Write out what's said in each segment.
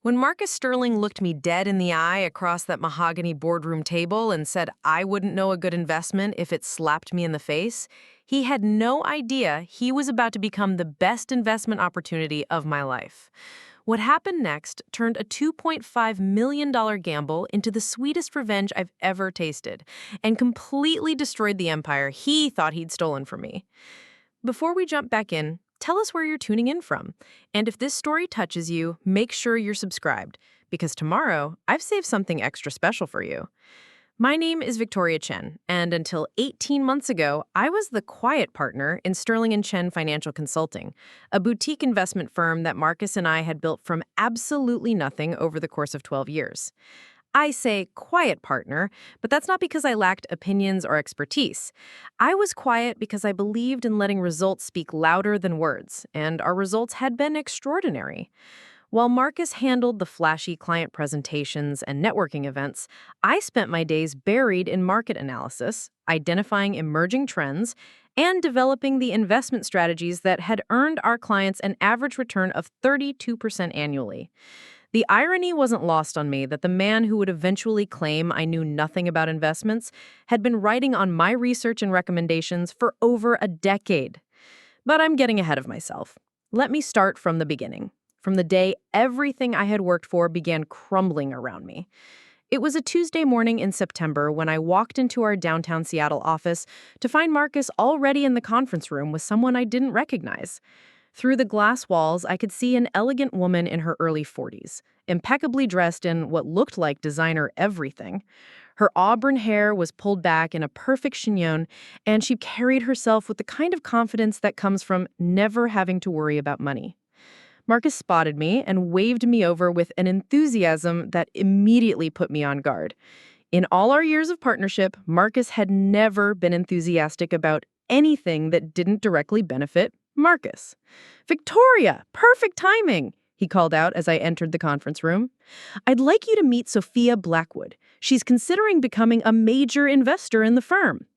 When Marcus Sterling looked me dead in the eye across that mahogany boardroom table and said I wouldn't know a good investment if it slapped me in the face, he had no idea he was about to become the best investment opportunity of my life. What happened next turned a $2.5 million gamble into the sweetest revenge I've ever tasted and completely destroyed the empire he thought he'd stolen from me. Before we jump back in, tell us where you're tuning in from. And if this story touches you, make sure you're subscribed, because tomorrow I've saved something extra special for you. My name is Victoria Chen, and until 18 months ago, I was the quiet partner in Sterling and Chen Financial Consulting, a boutique investment firm that Marcus and I had built from absolutely nothing over the course of 12 years. I say quiet partner, but that's not because I lacked opinions or expertise. I was quiet because I believed in letting results speak louder than words, and our results had been extraordinary. While Marcus handled the flashy client presentations and networking events, I spent my days buried in market analysis, identifying emerging trends, and developing the investment strategies that had earned our clients an average return of 32% annually. The irony wasn't lost on me that the man who would eventually claim I knew nothing about investments had been writing on my research and recommendations for over a decade. But I'm getting ahead of myself. Let me start from the beginning, from the day everything I had worked for began crumbling around me. It was a Tuesday morning in September when I walked into our downtown Seattle office to find Marcus already in the conference room with someone I didn't recognize. Through the glass walls, I could see an elegant woman in her early 40s, impeccably dressed in what looked like designer everything. Her auburn hair was pulled back in a perfect chignon, and she carried herself with the kind of confidence that comes from never having to worry about money. Marcus spotted me and waved me over with an enthusiasm that immediately put me on guard. In all our years of partnership, Marcus had never been enthusiastic about anything that didn't directly benefit Marcus. "Victoria, perfect timing," he called out as I entered the conference room. "I'd like you to meet Sophia Blackwood. She's considering becoming a major investor in the firm."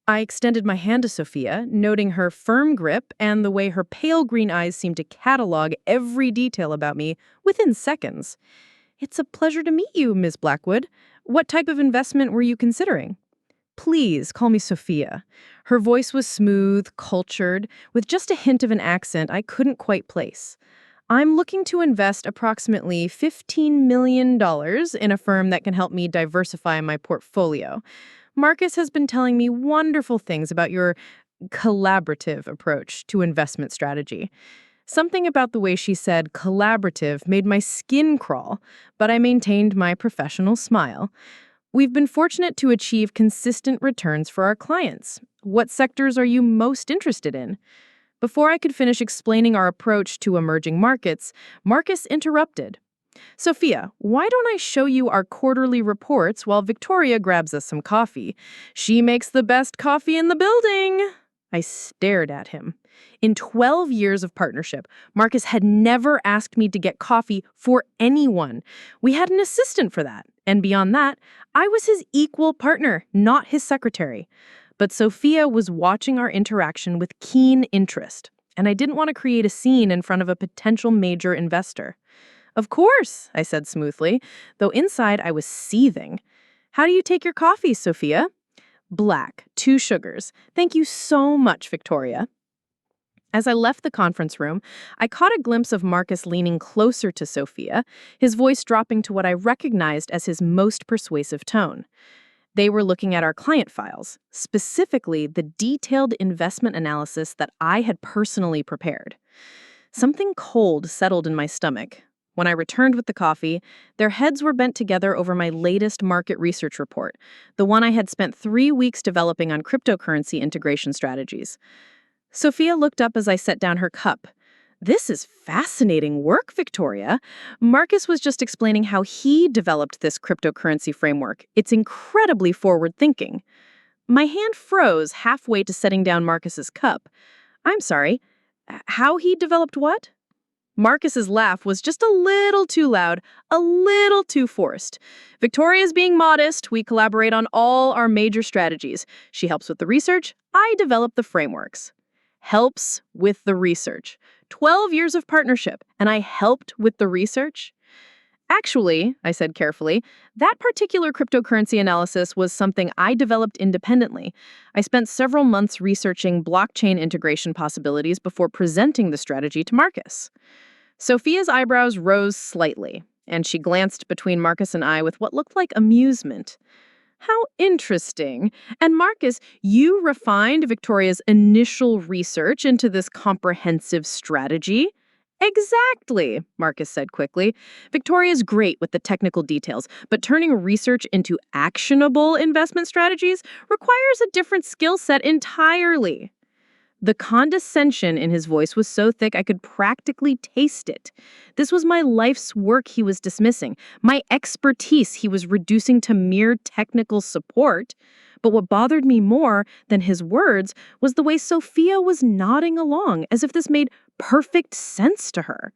I extended my hand to Sophia, noting her firm grip and the way her pale green eyes seemed to catalog every detail about me within seconds. "It's a pleasure to meet you, Ms. Blackwood. What type of investment were you considering?" "Please call me Sophia." Her voice was smooth, cultured, with just a hint of an accent I couldn't quite place. "I'm looking to invest approximately $15 million in a firm that can help me diversify my portfolio. Marcus has been telling me wonderful things about your collaborative approach to investment strategy." Something about the way she said collaborative made my skin crawl, but I maintained my professional smile. "We've been fortunate to achieve consistent returns for our clients. What sectors are you most interested in?" Before I could finish explaining our approach to emerging markets, Marcus interrupted. "Sophia, why don't I show you our quarterly reports while Victoria grabs us some coffee? She makes the best coffee in the building." I stared at him. In 12 years of partnership, Marcus had never asked me to get coffee for anyone. We had an assistant for that. And beyond that, I was his equal partner, not his secretary. But Sophia was watching our interaction with keen interest, and I didn't want to create a scene in front of a potential major investor. "Of course," I said smoothly, though inside I was seething. "How do you take your coffee, Sophia?" "Black, 2 sugars. Thank you so much, Victoria." As I left the conference room, I caught a glimpse of Marcus leaning closer to Sophia, his voice dropping to what I recognized as his most persuasive tone. They were looking at our client files, specifically the detailed investment analysis that I had personally prepared. Something cold settled in my stomach. When I returned with the coffee, their heads were bent together over my latest market research report, the one I had spent 3 weeks developing on cryptocurrency integration strategies. Sophia looked up as I set down her cup. "This is fascinating work, Victoria. Marcus was just explaining how he developed this cryptocurrency framework. It's incredibly forward-thinking." My hand froze halfway to setting down Marcus's cup. "I'm sorry, how he developed what?" Marcus's laugh was just a little too loud, a little too forced. "Victoria's being modest. We collaborate on all our major strategies. She helps with the research. I develop the frameworks." Helps with the research. 12 years of partnership, and I helped with the research? Actually, I said carefully, that particular cryptocurrency analysis was something I developed independently. I spent several months researching blockchain integration possibilities before presenting the strategy to Marcus. Sophia's eyebrows rose slightly, and she glanced between Marcus and I with what looked like amusement. How interesting. And Marcus, you refined Victoria's initial research into this comprehensive strategy? Exactly, Marcus said quickly. Victoria's great with the technical details, but turning research into actionable investment strategies requires a different skill set entirely. The condescension in his voice was so thick I could practically taste it. This was my life's work he was dismissing, my expertise he was reducing to mere technical support. But what bothered me more than his words was the way Sophia was nodding along, as if this made perfect sense to her.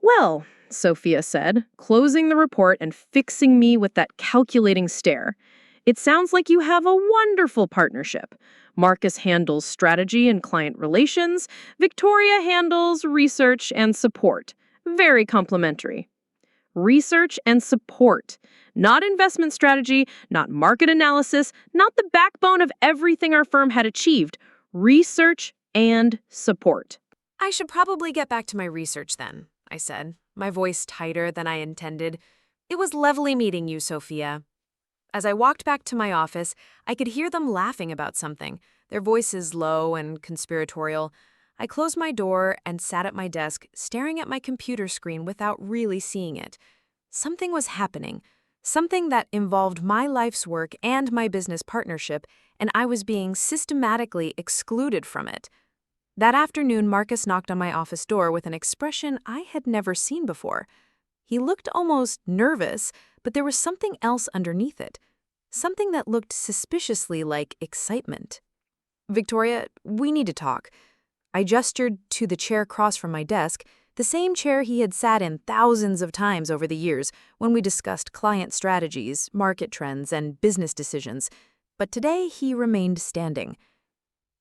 Well, Sophia said, closing the report and fixing me with that calculating stare. It sounds like you have a wonderful partnership. Marcus handles strategy and client relations. Victoria handles research and support. Very complementary. Research and support. Not investment strategy, not market analysis, not the backbone of everything our firm had achieved. Research and support. I should probably get back to my research then, I said, my voice tighter than I intended. It was lovely meeting you, Sophia. As I walked back to my office, I could hear them laughing about something, their voices low and conspiratorial. I closed my door and sat at my desk, staring at my computer screen without really seeing it. Something was happening, something that involved my life's work and my business partnership, and I was being systematically excluded from it. That afternoon, Marcus knocked on my office door with an expression I had never seen before. He looked almost nervous, but there was something else underneath it. Something that looked suspiciously like excitement. Victoria, we need to talk. I gestured to the chair across from my desk, the same chair he had sat in thousands of times over the years when we discussed client strategies, market trends, and business decisions. But today he remained standing.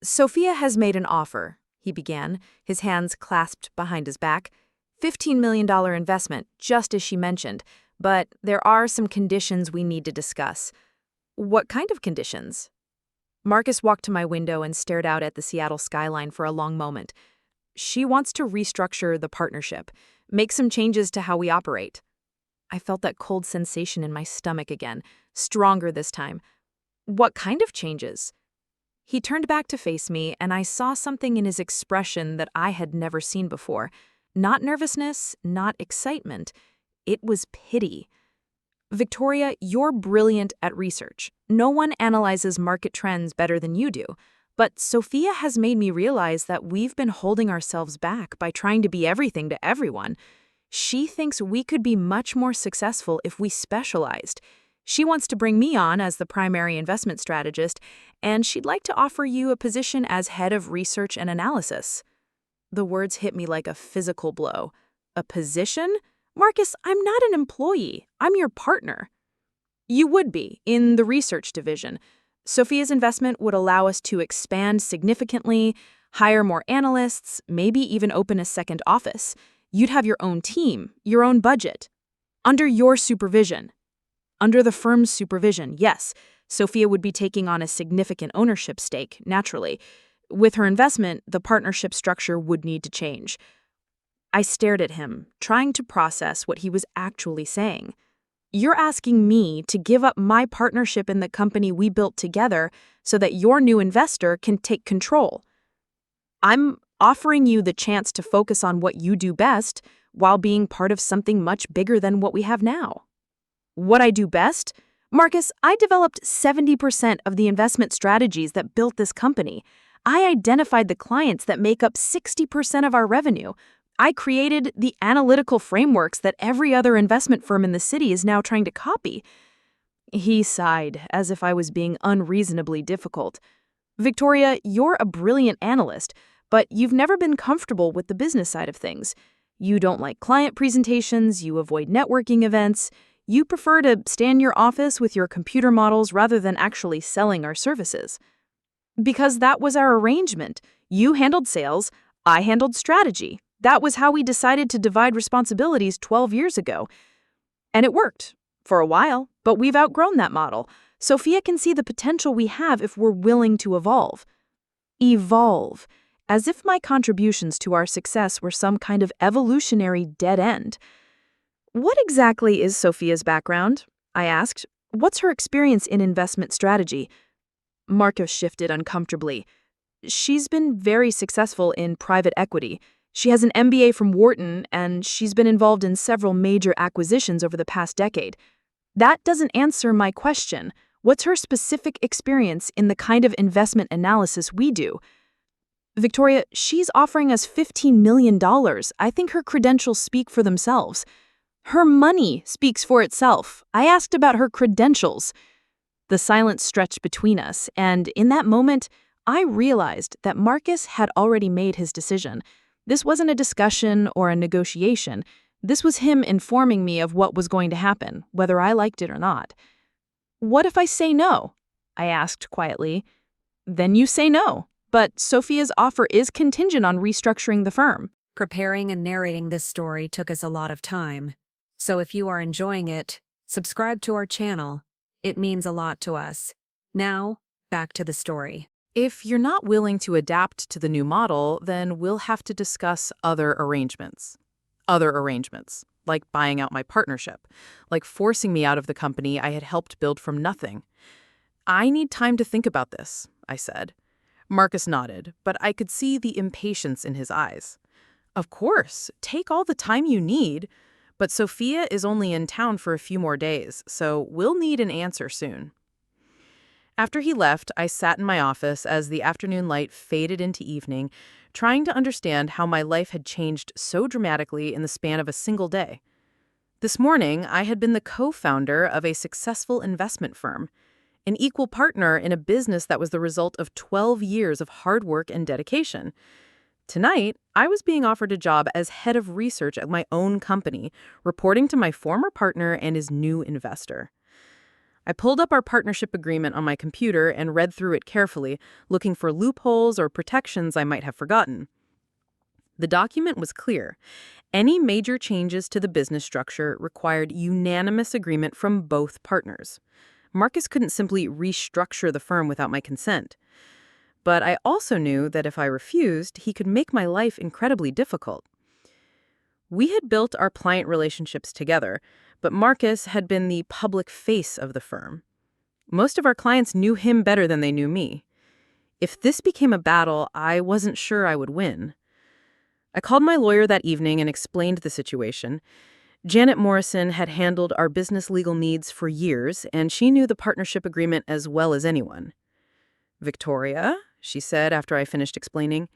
Sophia has made an offer, he began, his hands clasped behind his back. $15 million investment, just as she mentioned. But there are some conditions we need to discuss. What kind of conditions? Marcus walked to my window and stared out at the Seattle skyline for a long moment. She wants to restructure the partnership, make some changes to how we operate. I felt that cold sensation in my stomach again, stronger this time. What kind of changes? He turned back to face me, and I saw something in his expression that I had never seen before. Not nervousness, not excitement. It was pity. Victoria, you're brilliant at research. No one analyzes market trends better than you do. But Sophia has made me realize that we've been holding ourselves back by trying to be everything to everyone. She thinks we could be much more successful if we specialized. She wants to bring me on as the primary investment strategist, and she'd like to offer you a position as head of research and analysis. The words hit me like a physical blow. A position? Marcus, I'm not an employee. I'm your partner. You would be, in the research division. Sophia's investment would allow us to expand significantly, hire more analysts, maybe even open a second office. You'd have your own team, your own budget. Under your supervision. Under the firm's supervision, yes, Sophia would be taking on a significant ownership stake, naturally. With her investment, the partnership structure would need to change. I stared at him, trying to process what he was actually saying. You're asking me to give up my partnership in the company we built together so that your new investor can take control. I'm offering you the chance to focus on what you do best while being part of something much bigger than what we have now. What I do best? Marcus, I developed 70% of the investment strategies that built this company. I identified the clients that make up 60% of our revenue. I created the analytical frameworks that every other investment firm in the city is now trying to copy. He sighed, as if I was being unreasonably difficult. Victoria, you're a brilliant analyst, but you've never been comfortable with the business side of things. You don't like client presentations, you avoid networking events. You prefer to stay in your office with your computer models rather than actually selling our services. Because that was our arrangement. You handled sales, I handled strategy. That was how we decided to divide responsibilities 12 years ago. And it worked. For a while, but we've outgrown that model. Sophia can see the potential we have if we're willing to evolve. Evolve. As if my contributions to our success were some kind of evolutionary dead end. What exactly is Sophia's background? I asked. What's her experience in investment strategy? Marcus shifted uncomfortably. She's been very successful in private equity. She has an MBA from Wharton, and she's been involved in several major acquisitions over the past decade. That doesn't answer my question. What's her specific experience in the kind of investment analysis we do? Victoria, she's offering us $15 million. I think her credentials speak for themselves. Her money speaks for itself. I asked about her credentials. The silence stretched between us, and in that moment, I realized that Marcus had already made his decision. This wasn't a discussion or a negotiation. This was him informing me of what was going to happen, whether I liked it or not. What if I say no? I asked quietly. Then you say no. But Sophia's offer is contingent on restructuring the firm. Preparing and narrating this story took us a lot of time. So if you are enjoying it, subscribe to our channel. It means a lot to us. Now, back to the story. If you're not willing to adapt to the new model, then we'll have to discuss other arrangements. Other arrangements, like buying out my partnership, like forcing me out of the company I had helped build from nothing. I need time to think about this, I said. Marcus nodded, but I could see the impatience in his eyes. Of course, take all the time you need, but Sophia is only in town for a few more days, so we'll need an answer soon. After he left, I sat in my office as the afternoon light faded into evening, trying to understand how my life had changed so dramatically in the span of a single day. This morning, I had been the co-founder of a successful investment firm, an equal partner in a business that was the result of 12 years of hard work and dedication. Tonight, I was being offered a job as head of research at my own company, reporting to my former partner and his new investor. I pulled up our partnership agreement on my computer and read through it carefully, looking for loopholes or protections I might have forgotten. The document was clear. Any major changes to the business structure required unanimous agreement from both partners. Marcus couldn't simply restructure the firm without my consent. But I also knew that if I refused, he could make my life incredibly difficult. We had built our client relationships together, but Marcus had been the public face of the firm. Most of our clients knew him better than they knew me. If this became a battle, I wasn't sure I would win. I called my lawyer that evening and explained the situation. Janet Morrison had handled our business legal needs for years, and she knew the partnership agreement as well as anyone. "Victoria," she said after I finished explaining,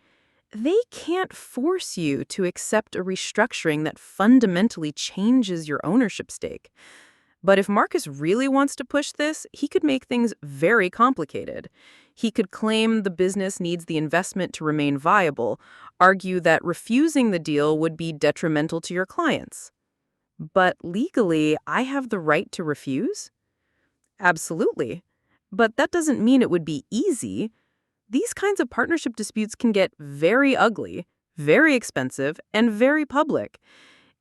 "they can't force you to accept a restructuring that fundamentally changes your ownership stake. But if Marcus really wants to push this, he could make things very complicated. He could claim the business needs the investment to remain viable, argue that refusing the deal would be detrimental to your clients. But legally, I have the right to refuse?" "Absolutely. But that doesn't mean it would be easy. These kinds of partnership disputes can get very ugly, very expensive, and very public.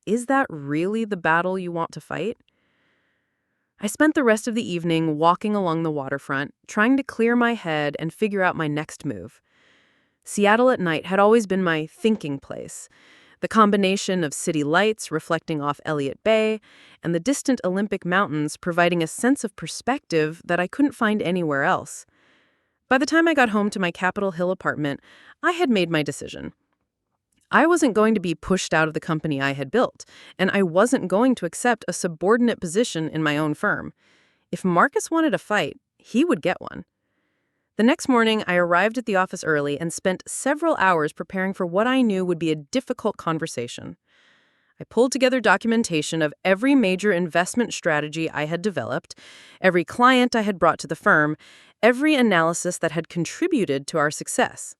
Is that really the battle you want to fight?" I spent the rest of the evening walking along the waterfront, trying to clear my head and figure out my next move. Seattle at night had always been my thinking place. The combination of city lights reflecting off Elliott Bay and the distant Olympic Mountains providing a sense of perspective that I couldn't find anywhere else. By the time I got home to my Capitol Hill apartment, I had made my decision. I wasn't going to be pushed out of the company I had built, and I wasn't going to accept a subordinate position in my own firm. If Marcus wanted a fight, he would get one. The next morning, I arrived at the office early and spent several hours preparing for what I knew would be a difficult conversation. I pulled together documentation of every major investment strategy I had developed, every client I had brought to the firm, every analysis that had contributed to our success.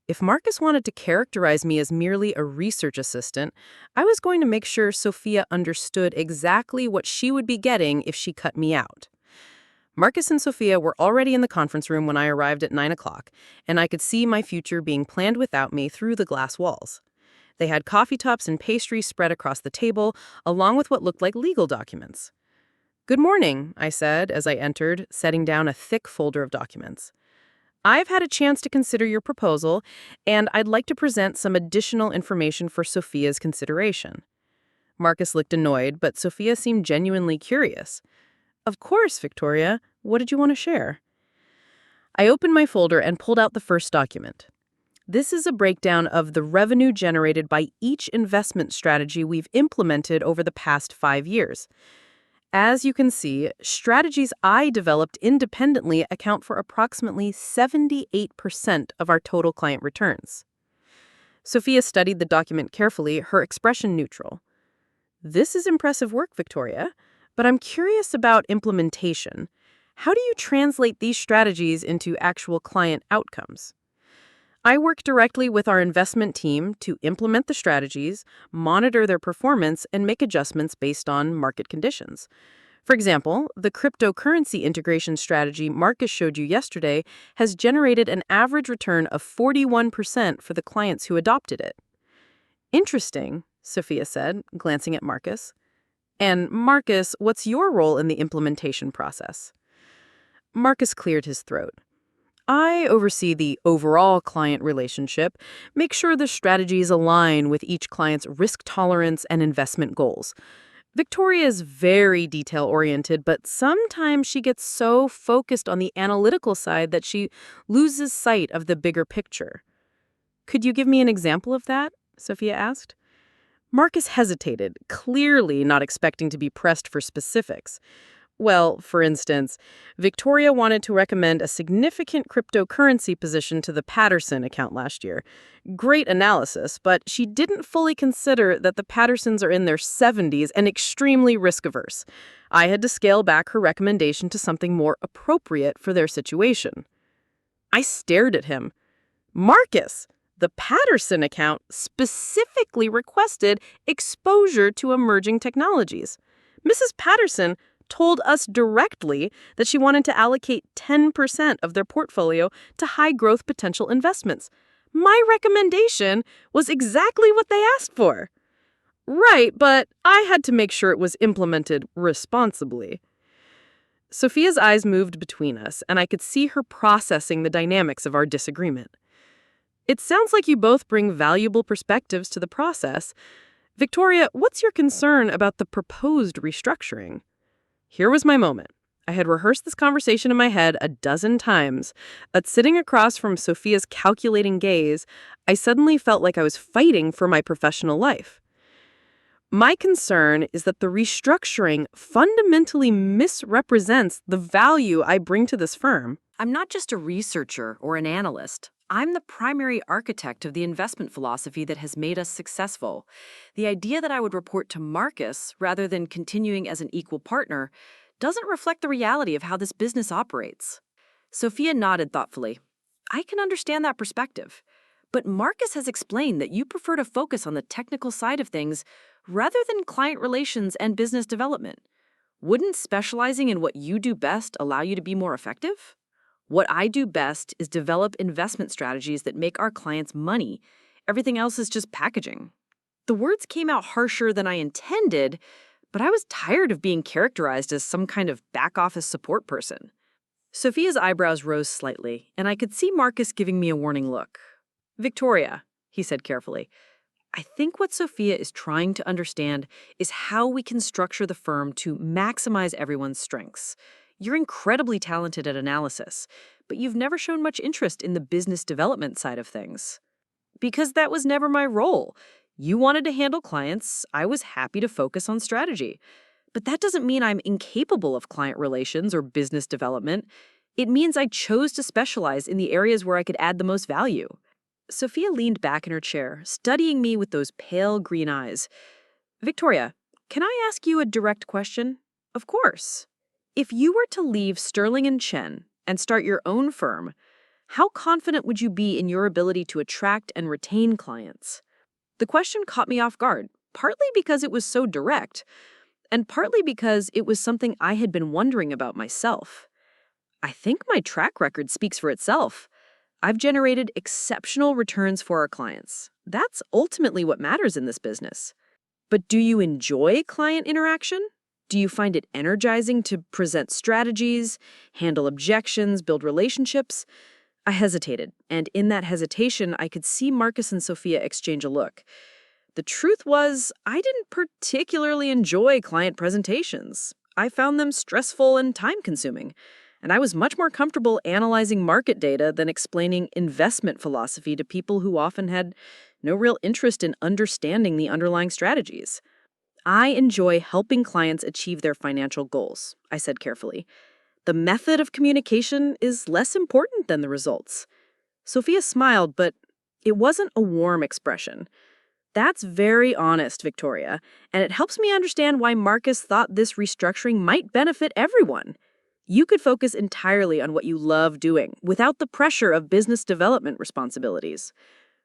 If Marcus wanted to characterize me as merely a research assistant, I was going to make sure Sophia understood exactly what she would be getting if she cut me out. Marcus and Sophia were already in the conference room when I arrived at 9 o'clock, and I could see my future being planned without me through the glass walls. They had coffee cups and pastries spread across the table, along with what looked like legal documents. "Good morning," I said as I entered, setting down a thick folder of documents. "I've had a chance to consider your proposal, and I'd like to present some additional information for Sophia's consideration." Marcus looked annoyed, but Sophia seemed genuinely curious. "Of course, Victoria. What did you want to share?" I opened my folder and pulled out the first document. This is a breakdown of the revenue generated by each investment strategy we've implemented over the past 5 years. As you can see, strategies I developed independently account for approximately 78% of our total client returns. Sophia studied the document carefully, her expression neutral. "This is impressive work, Victoria, but I'm curious about implementation. How do you translate these strategies into actual client outcomes?" "I work directly with our investment team to implement the strategies, monitor their performance, and make adjustments based on market conditions. For example, the cryptocurrency integration strategy Marcus showed you yesterday has generated an average return of 41% for the clients who adopted it." "Interesting," Sophia said, glancing at Marcus. "And Marcus, what's your role in the implementation process?" Marcus cleared his throat. "I oversee the overall client relationship, make sure the strategies align with each client's risk tolerance and investment goals. Victoria is very detail-oriented, but sometimes she gets so focused on the analytical side that she loses sight of the bigger picture." "Could you give me an example of that?" Sophia asked. Marcus hesitated, clearly not expecting to be pressed for specifics. "Well, for instance, Victoria wanted to recommend a significant cryptocurrency position to the Patterson account last year. Great analysis, but she didn't fully consider that the Pattersons are in their 70s and extremely risk-averse. I had to scale back her recommendation to something more appropriate for their situation." I stared at him. "Marcus, the Patterson account specifically requested exposure to emerging technologies. Mrs. Patterson told us directly that she wanted to allocate 10% of their portfolio to high-growth potential investments. My recommendation was exactly what they asked for." "Right, but I had to make sure it was implemented responsibly." Sophia's eyes moved between us, and I could see her processing the dynamics of our disagreement. "It sounds like you both bring valuable perspectives to the process. Victoria, what's your concern about the proposed restructuring?" Here was my moment. I had rehearsed this conversation in my head a dozen times, but sitting across from Sophia's calculating gaze, I suddenly felt like I was fighting for my professional life. "My concern is that the restructuring fundamentally misrepresents the value I bring to this firm." I'm not just a researcher or an analyst. I'm the primary architect of the investment philosophy that has made us successful. The idea that I would report to Marcus rather than continuing as an equal partner doesn't reflect the reality of how this business operates. Sophia nodded thoughtfully. I can understand that perspective. But Marcus has explained that you prefer to focus on the technical side of things rather than client relations and business development. Wouldn't specializing in what you do best allow you to be more effective? What I do best is develop investment strategies that make our clients money. Everything else is just packaging. The words came out harsher than I intended, but I was tired of being characterized as some kind of back-office support person. Sophia's eyebrows rose slightly, and I could see Marcus giving me a warning look. "Victoria," he said carefully, "I think what Sophia is trying to understand is how we can structure the firm to maximize everyone's strengths. You're incredibly talented at analysis, but you've never shown much interest in the business development side of things." "Because that was never my role. You wanted to handle clients. I was happy to focus on strategy. But that doesn't mean I'm incapable of client relations or business development. It means I chose to specialize in the areas where I could add the most value." Sophia leaned back in her chair, studying me with those pale green eyes. "Victoria, can I ask you a direct question?" "Of course. If you were to leave Sterling and Chen and start your own firm, how confident would you be in your ability to attract and retain clients?" The question caught me off guard, partly because it was so direct, and partly because it was something I had been wondering about myself. I think my track record speaks for itself. I've generated exceptional returns for our clients. That's ultimately what matters in this business. But do you enjoy client interaction? Do you find it energizing to present strategies, handle objections, build relationships? I hesitated, and in that hesitation, I could see Marcus and Sophia exchange a look. The truth was, I didn't particularly enjoy client presentations. I found them stressful and time-consuming, and I was much more comfortable analyzing market data than explaining investment philosophy to people who often had no real interest in understanding the underlying strategies. I enjoy helping clients achieve their financial goals, I said carefully. The method of communication is less important than the results. Sophia smiled, but it wasn't a warm expression. That's very honest, Victoria, and it helps me understand why Marcus thought this restructuring might benefit everyone. You could focus entirely on what you love doing without the pressure of business development responsibilities.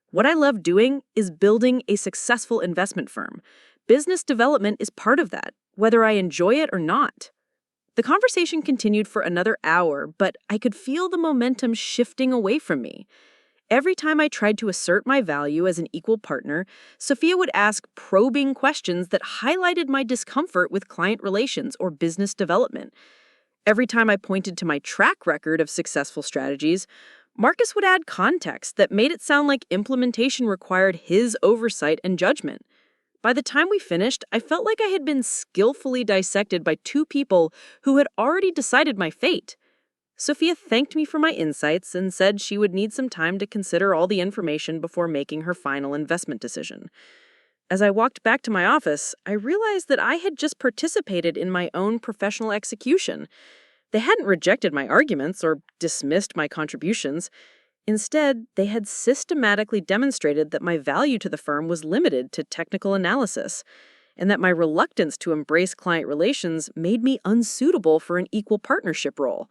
What I love doing is building a successful investment firm. Business development is part of that, whether I enjoy it or not. The conversation continued for another hour, but I could feel the momentum shifting away from me. Every time I tried to assert my value as an equal partner, Sophia would ask probing questions that highlighted my discomfort with client relations or business development. Every time I pointed to my track record of successful strategies, Marcus would add context that made it sound like implementation required his oversight and judgment. By the time we finished, I felt like I had been skillfully dissected by two people who had already decided my fate. Sophia thanked me for my insights and said she would need some time to consider all the information before making her final investment decision. As I walked back to my office, I realized that I had just participated in my own professional execution. They hadn't rejected my arguments or dismissed my contributions. Instead, they had systematically demonstrated that my value to the firm was limited to technical analysis, and that my reluctance to embrace client relations made me unsuitable for an equal partnership role.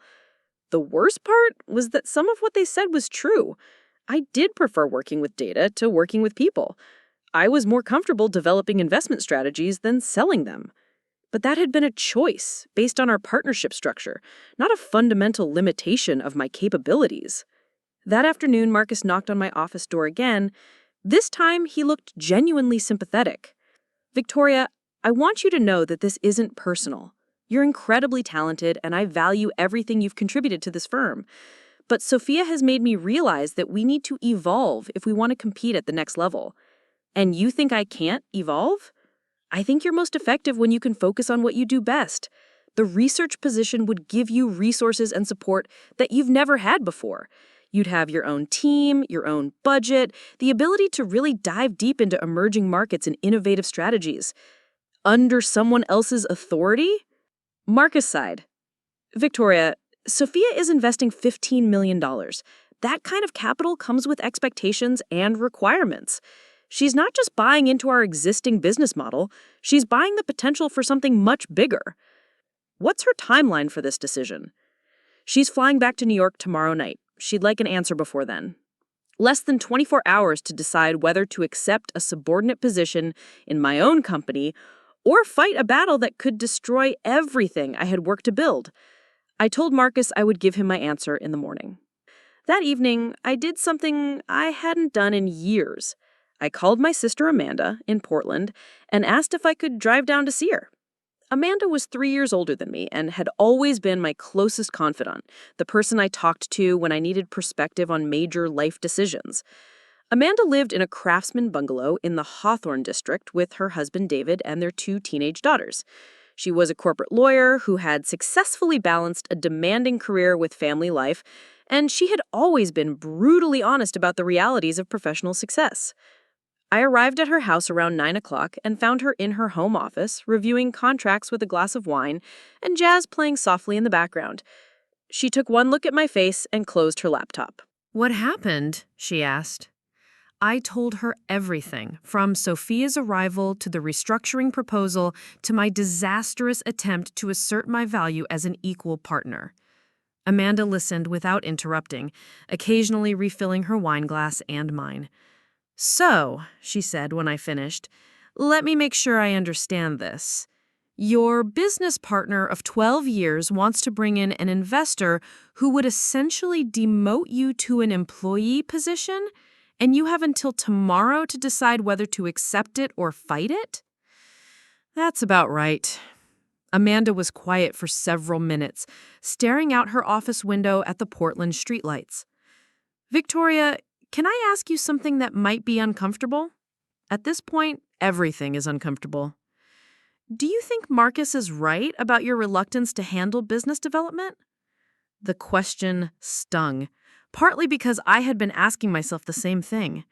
The worst part was that some of what they said was true. I did prefer working with data to working with people. I was more comfortable developing investment strategies than selling them. But that had been a choice based on our partnership structure, not a fundamental limitation of my capabilities. That afternoon, Marcus knocked on my office door again. This time, he looked genuinely sympathetic. Victoria, I want you to know that this isn't personal. You're incredibly talented, and I value everything you've contributed to this firm. But Sophia has made me realize that we need to evolve if we want to compete at the next level. And you think I can't evolve? I think you're most effective when you can focus on what you do best. The research position would give you resources and support that you've never had before. You'd have your own team, your own budget, the ability to really dive deep into emerging markets and innovative strategies. Under someone else's authority? Marcus sighed. Victoria, Sophia is investing $15 million. That kind of capital comes with expectations and requirements. She's not just buying into our existing business model, she's buying the potential for something much bigger. What's her timeline for this decision? She's flying back to New York tomorrow night. She'd like an answer before then. Less than 24 hours to decide whether to accept a subordinate position in my own company or fight a battle that could destroy everything I had worked to build. I told Marcus I would give him my answer in the morning. That evening, I did something I hadn't done in years. I called my sister Amanda in Portland and asked if I could drive down to see her. Amanda was 3 years older than me and had always been my closest confidant, the person I talked to when I needed perspective on major life decisions. Amanda lived in a craftsman bungalow in the Hawthorne district with her husband David and their 2 teenage daughters. She was a corporate lawyer who had successfully balanced a demanding career with family life, and she had always been brutally honest about the realities of professional success. I arrived at her house around 9 o'clock and found her in her home office, reviewing contracts with a glass of wine and jazz playing softly in the background. She took one look at my face and closed her laptop. What happened? She asked. I told her everything, from Sophia's arrival to the restructuring proposal to my disastrous attempt to assert my value as an equal partner. Amanda listened without interrupting, occasionally refilling her wine glass and mine. So, she said when I finished, let me make sure I understand this. Your business partner of 12 years wants to bring in an investor who would essentially demote you to an employee position, and you have until tomorrow to decide whether to accept it or fight it? That's about right. Amanda was quiet for several minutes, staring out her office window at the Portland streetlights. Victoria, can I ask you something that might be uncomfortable? At this point, everything is uncomfortable. Do you think Marcus is right about your reluctance to handle business development? The question stung, partly because I had been asking myself the same thing.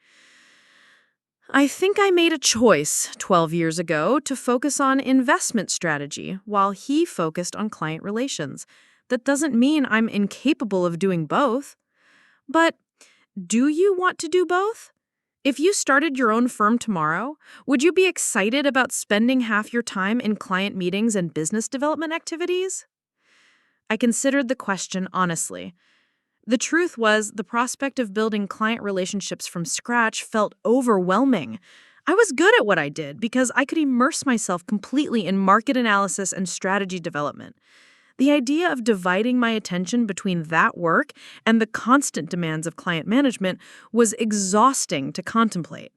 I think I made a choice 12 years ago to focus on investment strategy while he focused on client relations. That doesn't mean I'm incapable of doing both. But do you want to do both? If you started your own firm tomorrow, would you be excited about spending half your time in client meetings and business development activities? I considered the question honestly. The truth was, the prospect of building client relationships from scratch felt overwhelming. I was good at what I did because I could immerse myself completely in market analysis and strategy development. The idea of dividing my attention between that work and the constant demands of client management was exhausting to contemplate.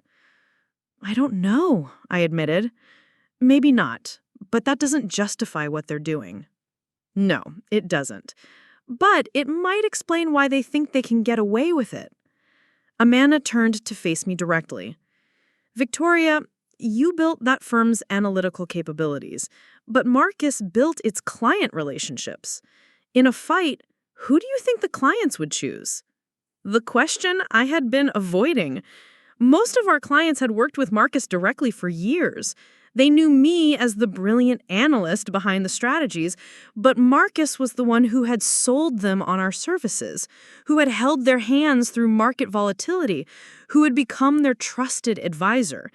I don't know, I admitted. Maybe not, but that doesn't justify what they're doing. No, it doesn't. But it might explain why they think they can get away with it. Amanda turned to face me directly. Victoria, you built that firm's analytical capabilities, but Marcus built its client relationships. In a fight, who do you think the clients would choose? The question I had been avoiding. Most of our clients had worked with Marcus directly for years. They knew me as the brilliant analyst behind the strategies, but Marcus was the one who had sold them on our services, who had held their hands through market volatility, who had become their trusted advisor.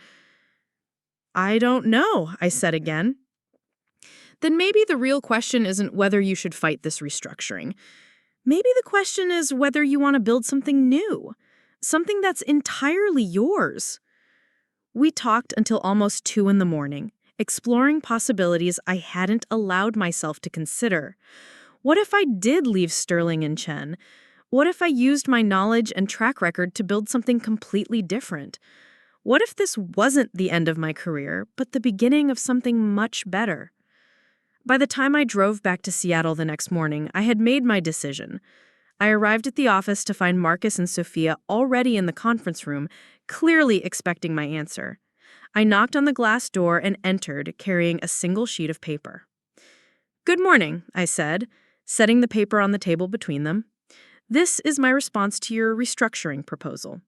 I don't know, I said again. Then maybe the real question isn't whether you should fight this restructuring. Maybe the question is whether you want to build something new, something that's entirely yours. We talked until almost 2 a.m, exploring possibilities I hadn't allowed myself to consider. What if I did leave Sterling and Chen? What if I used my knowledge and track record to build something completely different? What if this wasn't the end of my career, but the beginning of something much better? By the time I drove back to Seattle the next morning, I had made my decision. I arrived at the office to find Marcus and Sophia already in the conference room, clearly expecting my answer. I knocked on the glass door and entered, carrying a single sheet of paper. "Good morning," I said, setting the paper on the table between them. "This is my response to your restructuring proposal."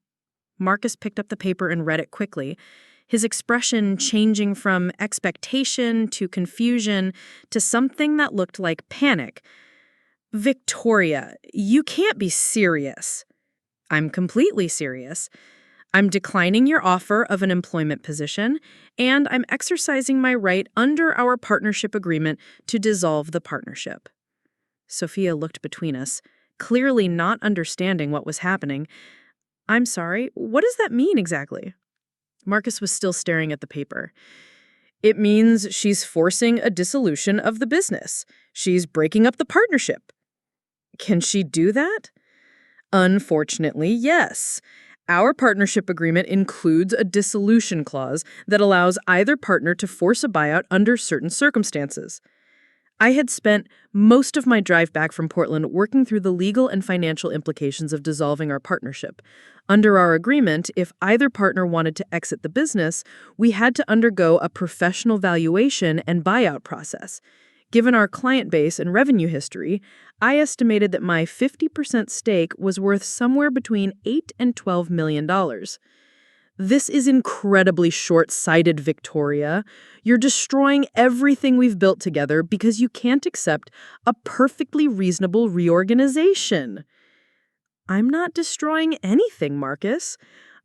Marcus picked up the paper and read it quickly, his expression changing from expectation to confusion to something that looked like panic. "Victoria, you can't be serious." "I'm completely serious. I'm declining your offer of an employment position, and I'm exercising my right under our partnership agreement to dissolve the partnership." Sophia looked between us, clearly not understanding what was happening. "I'm sorry, what does that mean exactly?" Marcus was still staring at the paper. "It means she's forcing a dissolution of the business. She's breaking up the partnership." "Can she do that?" "Unfortunately, yes. Our partnership agreement includes a dissolution clause that allows either partner to force a buyout under certain circumstances." I had spent most of my drive back from Portland working through the legal and financial implications of dissolving our partnership. Under our agreement, if either partner wanted to exit the business, we had to undergo a professional valuation and buyout process. Given our client base and revenue history, I estimated that my 50% stake was worth somewhere between $8 and $12 million. "This is incredibly short-sighted, Victoria. You're destroying everything we've built together because you can't accept a perfectly reasonable reorganization." "I'm not destroying anything, Marcus.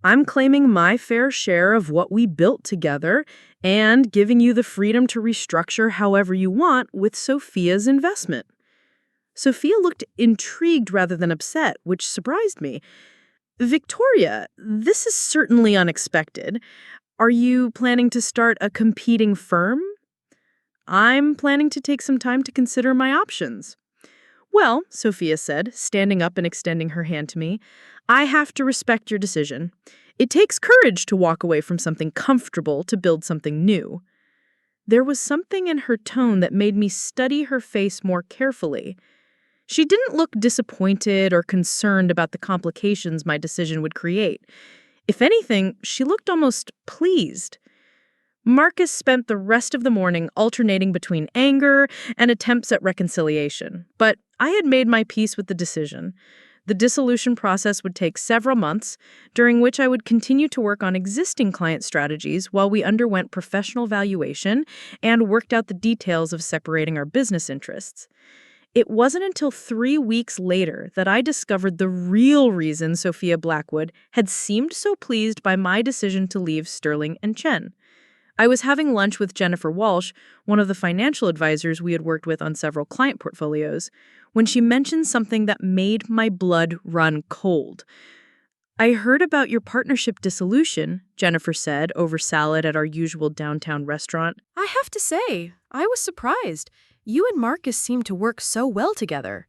I'm claiming my fair share of what we built together and giving you the freedom to restructure however you want with Sophia's investment." Sophia looked intrigued rather than upset, which surprised me. "Victoria, this is certainly unexpected. Are you planning to start a competing firm?" I'm planning to take some time to consider my options. Well, Sophia said, standing up and extending her hand to me, I have to respect your decision. It takes courage to walk away from something comfortable to build something new. There was something in her tone that made me study her face more carefully. She didn't look disappointed or concerned about the complications my decision would create. If anything, she looked almost pleased. Marcus spent the rest of the morning alternating between anger and attempts at reconciliation, but I had made my peace with the decision. The dissolution process would take several months, during which I would continue to work on existing client strategies while we underwent professional valuation and worked out the details of separating our business interests. It wasn't until 3 weeks later that I discovered the real reason Sophia Blackwood had seemed so pleased by my decision to leave Sterling and Chen. I was having lunch with Jennifer Walsh, one of the financial advisors we had worked with on several client portfolios, when she mentioned something that made my blood run cold. I heard about your partnership dissolution, Jennifer said over salad at our usual downtown restaurant. I have to say, I was surprised. You and Marcus seemed to work so well together.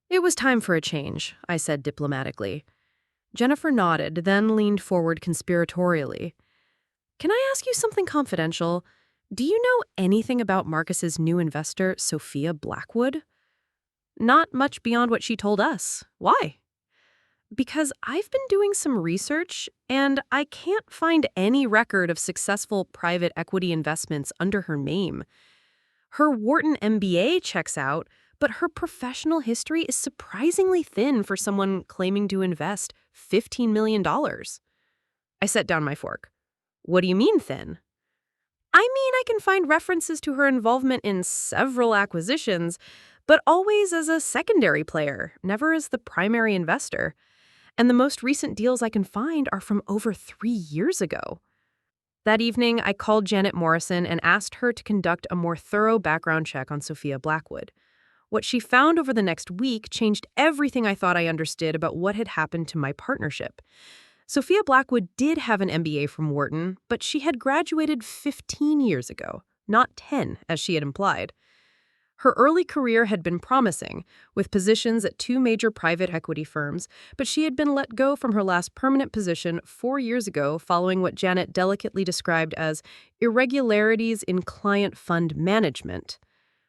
It was time for a change, I said diplomatically. Jennifer nodded, then leaned forward conspiratorially. Can I ask you something confidential? Do you know anything about Marcus's new investor, Sophia Blackwood? Not much beyond what she told us. Why? Because I've been doing some research, and I can't find any record of successful private equity investments under her name. Her Wharton MBA checks out, but her professional history is surprisingly thin for someone claiming to invest $15 million. I set down my fork. What do you mean thin? I mean, I can find references to her involvement in several acquisitions, but always as a secondary player, never as the primary investor. And the most recent deals I can find are from over 3 years ago. That evening, I called Janet Morrison and asked her to conduct a more thorough background check on Sophia Blackwood. What she found over the next week changed everything I thought I understood about what had happened to my partnership. Sophia Blackwood did have an MBA from Wharton, but she had graduated 15 years ago, not 10, as she had implied. Her early career had been promising, with positions at 2 major private equity firms, but she had been let go from her last permanent position 4 years ago following what Janet delicately described as irregularities in client fund management.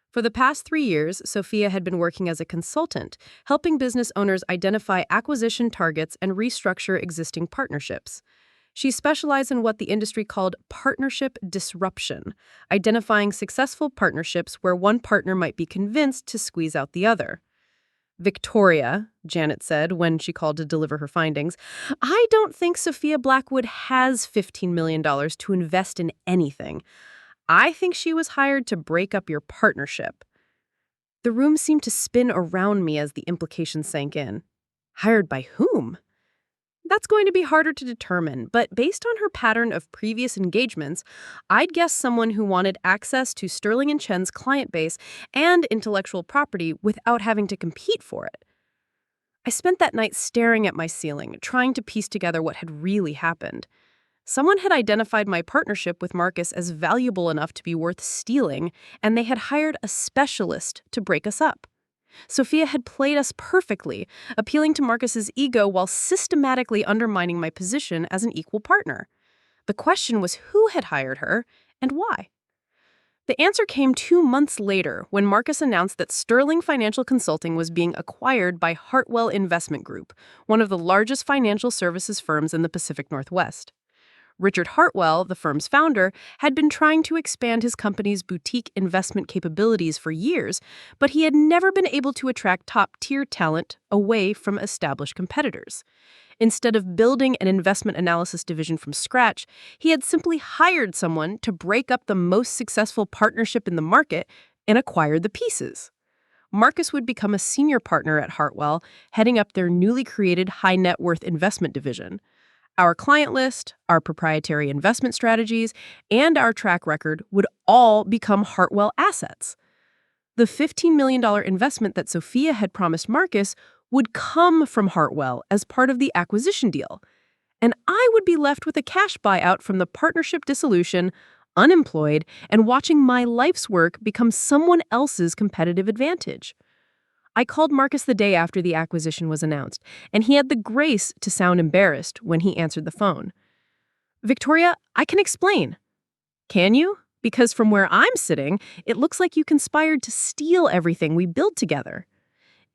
For the past 3 years, Sophia had been working as a consultant, helping business owners identify acquisition targets and restructure existing partnerships. She specialized in what the industry called partnership disruption, identifying successful partnerships where one partner might be convinced to squeeze out the other. Victoria, Janet said when she called to deliver her findings, I don't think Sophia Blackwood has $15 million to invest in anything. I think she was hired to break up your partnership. The room seemed to spin around me as the implication sank in. Hired by whom? That's going to be harder to determine, but based on her pattern of previous engagements, I'd guess someone who wanted access to Sterling & Chen's client base and intellectual property without having to compete for it. I spent that night staring at my ceiling, trying to piece together what had really happened. Someone had identified my partnership with Marcus as valuable enough to be worth stealing, and they had hired a specialist to break us up. Sophia had played us perfectly, appealing to Marcus's ego while systematically undermining my position as an equal partner. The question was who had hired her and why. The answer came 2 months later when Marcus announced that Sterling Financial Consulting was being acquired by Hartwell Investment Group, one of the largest financial services firms in the Pacific Northwest. Richard Hartwell, the firm's founder, had been trying to expand his company's boutique investment capabilities for years, but he had never been able to attract top-tier talent away from established competitors. Instead of building an investment analysis division from scratch, he had simply hired someone to break up the most successful partnership in the market and acquire the pieces. Marcus would become a senior partner at Hartwell, heading up their newly created high-net-worth investment division. Our client list, our proprietary investment strategies, and our track record would all become Hartwell assets. The $15 million investment that Sophia had promised Marcus would come from Hartwell as part of the acquisition deal, and I would be left with a cash buyout from the partnership dissolution unemployed, and watching my life's work become someone else's competitive advantage. I called Marcus the day after the acquisition was announced, and he had the grace to sound embarrassed when he answered the phone. Victoria, I can explain. Can you? Because from where I'm sitting, it looks like you conspired to steal everything we built together.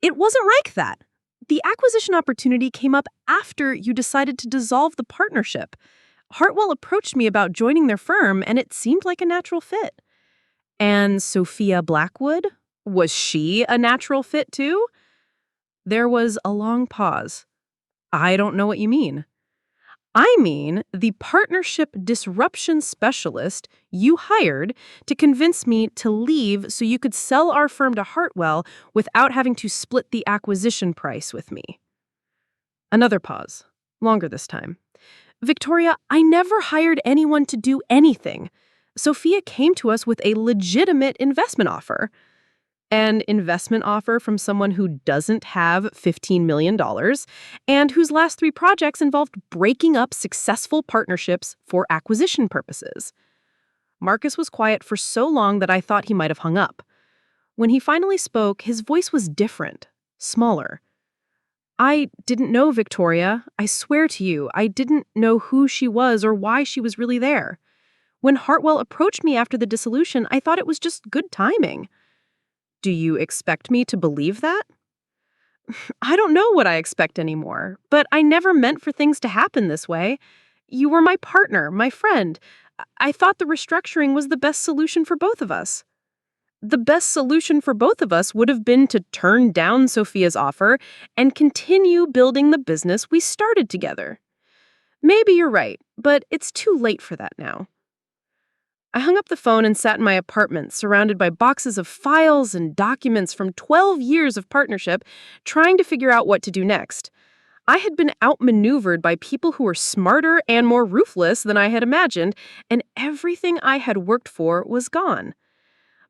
It wasn't like that. The acquisition opportunity came up after you decided to dissolve the partnership. Hartwell approached me about joining their firm, and it seemed like a natural fit. And Sophia Blackwood? Was she a natural fit too? There was a long pause. I don't know what you mean. I mean the partnership disruption specialist you hired to convince me to leave so you could sell our firm to Hartwell without having to split the acquisition price with me. Another pause, longer this time. Victoria, I never hired anyone to do anything. Sophia came to us with a legitimate investment offer. An investment offer from someone who doesn't have $15 million and whose last 3 projects involved breaking up successful partnerships for acquisition purposes. Marcus was quiet for so long that I thought he might have hung up. When he finally spoke, his voice was different, smaller. I didn't know Victoria. I swear to you, I didn't know who she was or why she was really there. When Hartwell approached me after the dissolution, I thought it was just good timing. Do you expect me to believe that? I don't know what I expect anymore, but I never meant for things to happen this way. You were my partner, my friend. I thought the restructuring was the best solution for both of us. The best solution for both of us would have been to turn down Sophia's offer and continue building the business we started together. Maybe you're right, but it's too late for that now. I hung up the phone and sat in my apartment, surrounded by boxes of files and documents from 12 years of partnership, trying to figure out what to do next. I had been outmaneuvered by people who were smarter and more ruthless than I had imagined, and everything I had worked for was gone.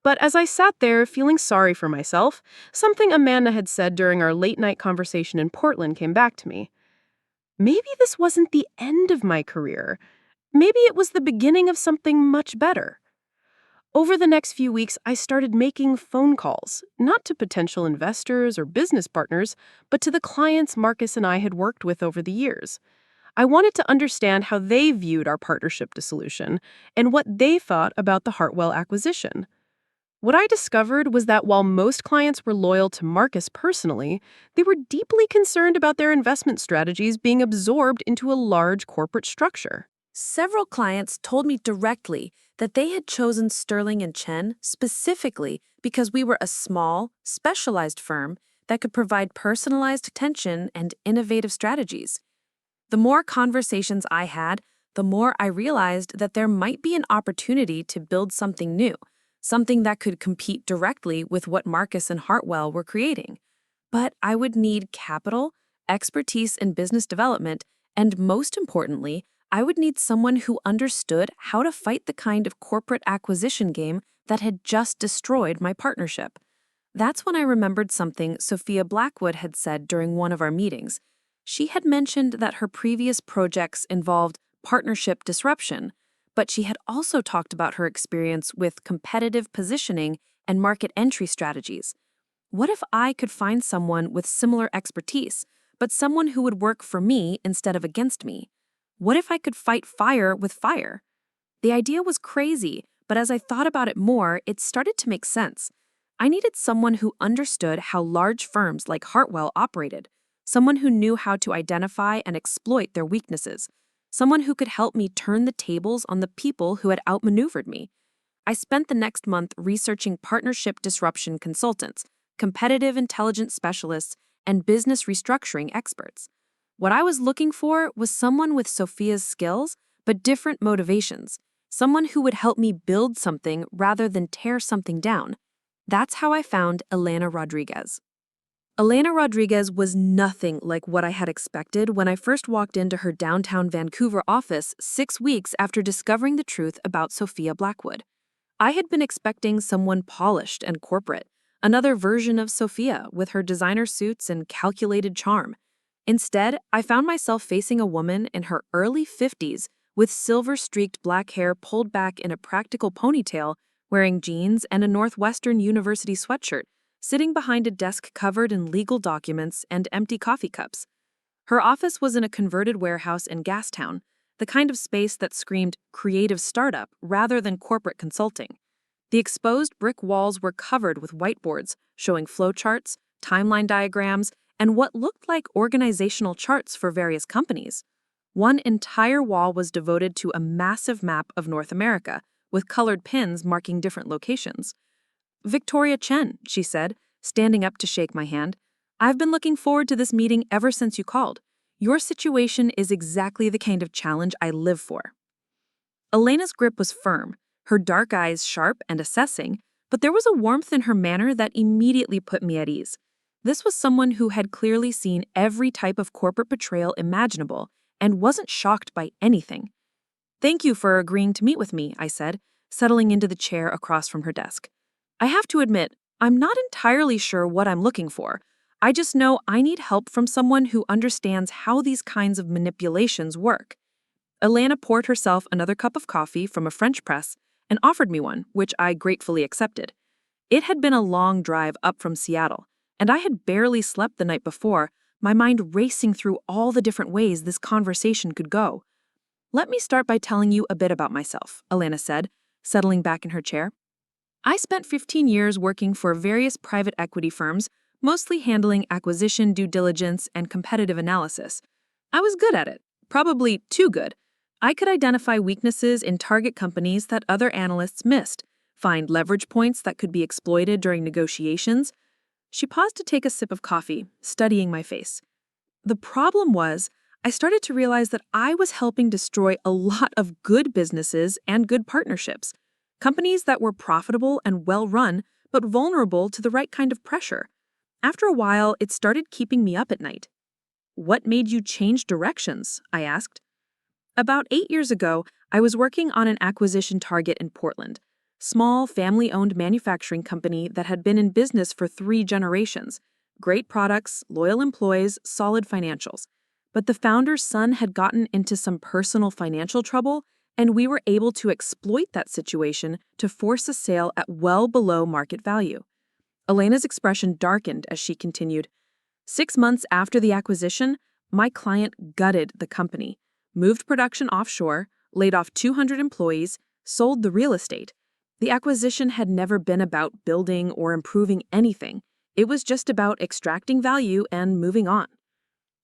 But as I sat there feeling sorry for myself, something Amanda had said during our late-night conversation in Portland came back to me. Maybe this wasn't the end of my career. Maybe it was the beginning of something much better. Over the next few weeks, I started making phone calls, not to potential investors or business partners, but to the clients Marcus and I had worked with over the years. I wanted to understand how they viewed our partnership dissolution and what they thought about the Hartwell acquisition. What I discovered was that while most clients were loyal to Marcus personally, they were deeply concerned about their investment strategies being absorbed into a large corporate structure. Several clients told me directly that they had chosen Sterling and Chen specifically because we were a small, specialized firm that could provide personalized attention and innovative strategies. The more conversations I had, the more I realized that there might be an opportunity to build something new, something that could compete directly with what Marcus and Hartwell were creating. But I would need capital, expertise in business development, and most importantly, I would need someone who understood how to fight the kind of corporate acquisition game that had just destroyed my partnership. That's when I remembered something Sophia Blackwood had said during one of our meetings. She had mentioned that her previous projects involved partnership disruption, but she had also talked about her experience with competitive positioning and market entry strategies. What if I could find someone with similar expertise, but someone who would work for me instead of against me? What if I could fight fire with fire? The idea was crazy, but as I thought about it more, it started to make sense. I needed someone who understood how large firms like Hartwell operated, someone who knew how to identify and exploit their weaknesses, someone who could help me turn the tables on the people who had outmaneuvered me. I spent the next month researching partnership disruption consultants, competitive intelligence specialists, and business restructuring experts. What I was looking for was someone with Sophia's skills, but different motivations, someone who would help me build something rather than tear something down. That's how I found Elena Rodriguez. Elena Rodriguez was nothing like what I had expected when I first walked into her downtown Vancouver office 6 weeks after discovering the truth about Sophia Blackwood. I had been expecting someone polished and corporate, another version of Sophia with her designer suits and calculated charm. Instead, I found myself facing a woman in her early 50s with silver-streaked black hair pulled back in a practical ponytail, wearing jeans and a Northwestern University sweatshirt, sitting behind a desk covered in legal documents and empty coffee cups. Her office was in a converted warehouse in Gastown, the kind of space that screamed creative startup rather than corporate consulting. The exposed brick walls were covered with whiteboards showing flowcharts, timeline diagrams, and what looked like organizational charts for various companies. One entire wall was devoted to a massive map of North America, with colored pins marking different locations. "Victoria Chen," she said, standing up to shake my hand. "I've been looking forward to this meeting ever since you called. Your situation is exactly the kind of challenge I live for." Elena's grip was firm, her dark eyes sharp and assessing, but there was a warmth in her manner that immediately put me at ease. This was someone who had clearly seen every type of corporate betrayal imaginable and wasn't shocked by anything. "Thank you for agreeing to meet with me," I said, settling into the chair across from her desk. "I have to admit, I'm not entirely sure what I'm looking for. I just know I need help from someone who understands how these kinds of manipulations work." Elena poured herself another cup of coffee from a French press and offered me one, which I gratefully accepted. It had been a long drive up from Seattle, and I had barely slept the night before, my mind racing through all the different ways this conversation could go. "Let me start by telling you a bit about myself," Elena said, settling back in her chair. "I spent 15 years working for various private equity firms, mostly handling acquisition due diligence and competitive analysis. I was good at it, probably too good. I could identify weaknesses in target companies that other analysts missed, find leverage points that could be exploited during negotiations." She paused to take a sip of coffee, studying my face. "The problem was, I started to realize that I was helping destroy a lot of good businesses and good partnerships. Companies that were profitable and well-run, but vulnerable to the right kind of pressure. After a while, it started keeping me up at night." "What made you change directions?" I asked. "About 8 years ago, I was working on an acquisition target in Portland. Small, family-owned manufacturing company that had been in business for 3 generations. Great products, loyal employees, solid financials. But the founder's son had gotten into some personal financial trouble, and we were able to exploit that situation to force a sale at well below market value." Elena's expression darkened as she continued. "6 months after the acquisition, my client gutted the company, moved production offshore, laid off 200 employees, sold the real estate. The acquisition had never been about building or improving anything. It was just about extracting value and moving on."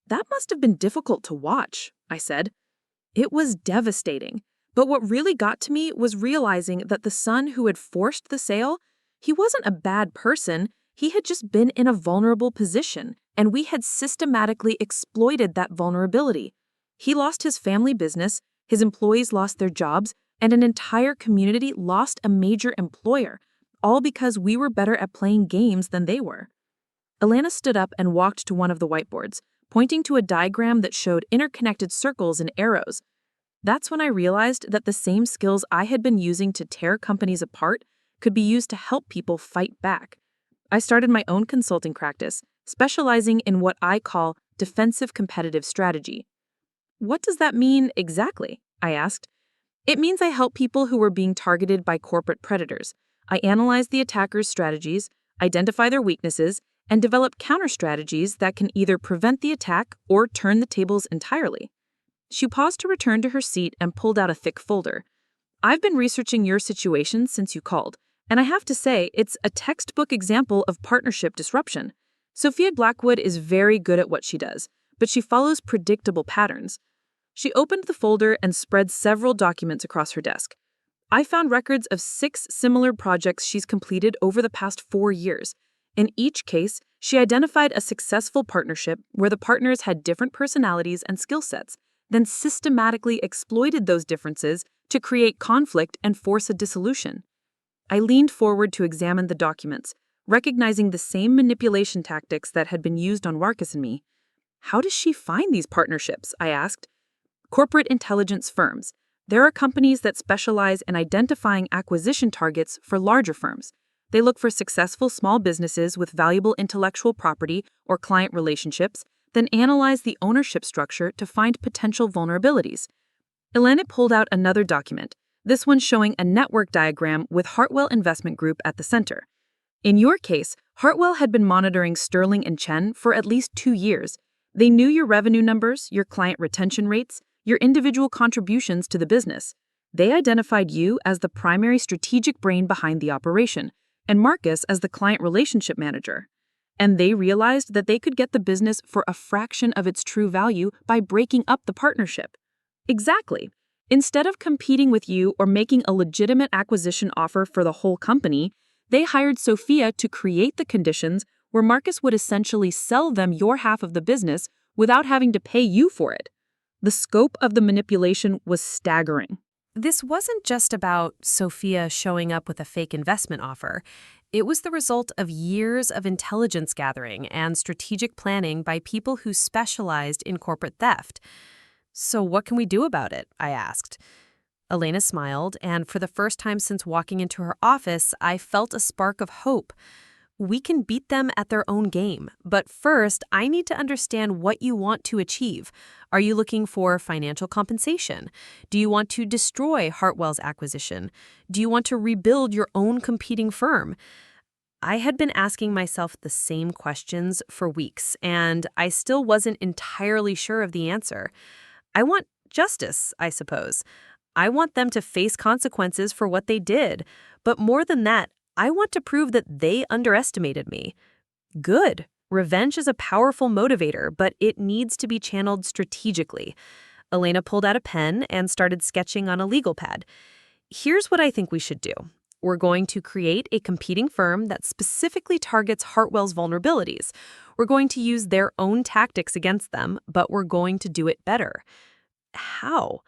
"That must have been difficult to watch," I said. "It was devastating. But what really got to me was realizing that the son who had forced the sale, he wasn't a bad person, he had just been in a vulnerable position, and we had systematically exploited that vulnerability. He lost his family business, his employees lost their jobs, and an entire community lost a major employer, all because we were better at playing games than they were." Elena stood up and walked to one of the whiteboards, pointing to a diagram that showed interconnected circles and arrows. That's when I realized that the same skills I had been using to tear companies apart could be used to help people fight back. I started my own consulting practice, specializing in what I call defensive competitive strategy. "What does that mean exactly?" I asked. "It means I help people who are being targeted by corporate predators. I analyze the attacker's strategies, identify their weaknesses, and develop counter-strategies that can either prevent the attack or turn the tables entirely." She paused to return to her seat and pulled out a thick folder. "I've been researching your situation since you called, and I have to say it's a textbook example of partnership disruption. Sophia Blackwood is very good at what she does, but she follows predictable patterns." She opened the folder and spread several documents across her desk. "I found records of 6 similar projects she's completed over the past 4 years. In each case, she identified a successful partnership where the partners had different personalities and skill sets, then systematically exploited those differences to create conflict and force a dissolution." I leaned forward to examine the documents, recognizing the same manipulation tactics that had been used on Marcus and me. "How does she find these partnerships?" I asked. "Corporate intelligence firms. There are companies that specialize in identifying acquisition targets for larger firms. They look for successful small businesses with valuable intellectual property or client relationships, then analyze the ownership structure to find potential vulnerabilities. Elena pulled out another document, this one showing a network diagram with Hartwell Investment Group at the center. In your case, Hartwell had been monitoring Sterling and Chen for at least 2 years. They knew your revenue numbers, your client retention rates, your individual contributions to the business. They identified you as the primary strategic brain behind the operation, and Marcus as the client relationship manager. And they realized that they could get the business for a fraction of its true value by breaking up the partnership. Exactly. Instead of competing with you or making a legitimate acquisition offer for the whole company, they hired Sophia to create the conditions where Marcus would essentially sell them your half of the business without having to pay you for it. The scope of the manipulation was staggering. This wasn't just about Sophia showing up with a fake investment offer. It was the result of years of intelligence gathering and strategic planning by people who specialized in corporate theft. So what can we do about it? I asked. Elena smiled, and for the first time since walking into her office, I felt a spark of hope. We can beat them at their own game, but first, I need to understand what you want to achieve. Are you looking for financial compensation? Do you want to destroy Hartwell's acquisition? Do you want to rebuild your own competing firm? I had been asking myself the same questions for weeks, and I still wasn't entirely sure of the answer. I want justice, I suppose. I want them to face consequences for what they did, but more than that, I want to prove that they underestimated me. Good. Revenge is a powerful motivator, but it needs to be channeled strategically. Elena pulled out a pen and started sketching on a legal pad. Here's what I think we should do. We're going to create a competing firm that specifically targets Hartwell's vulnerabilities. We're going to use their own tactics against them, but we're going to do it better. How?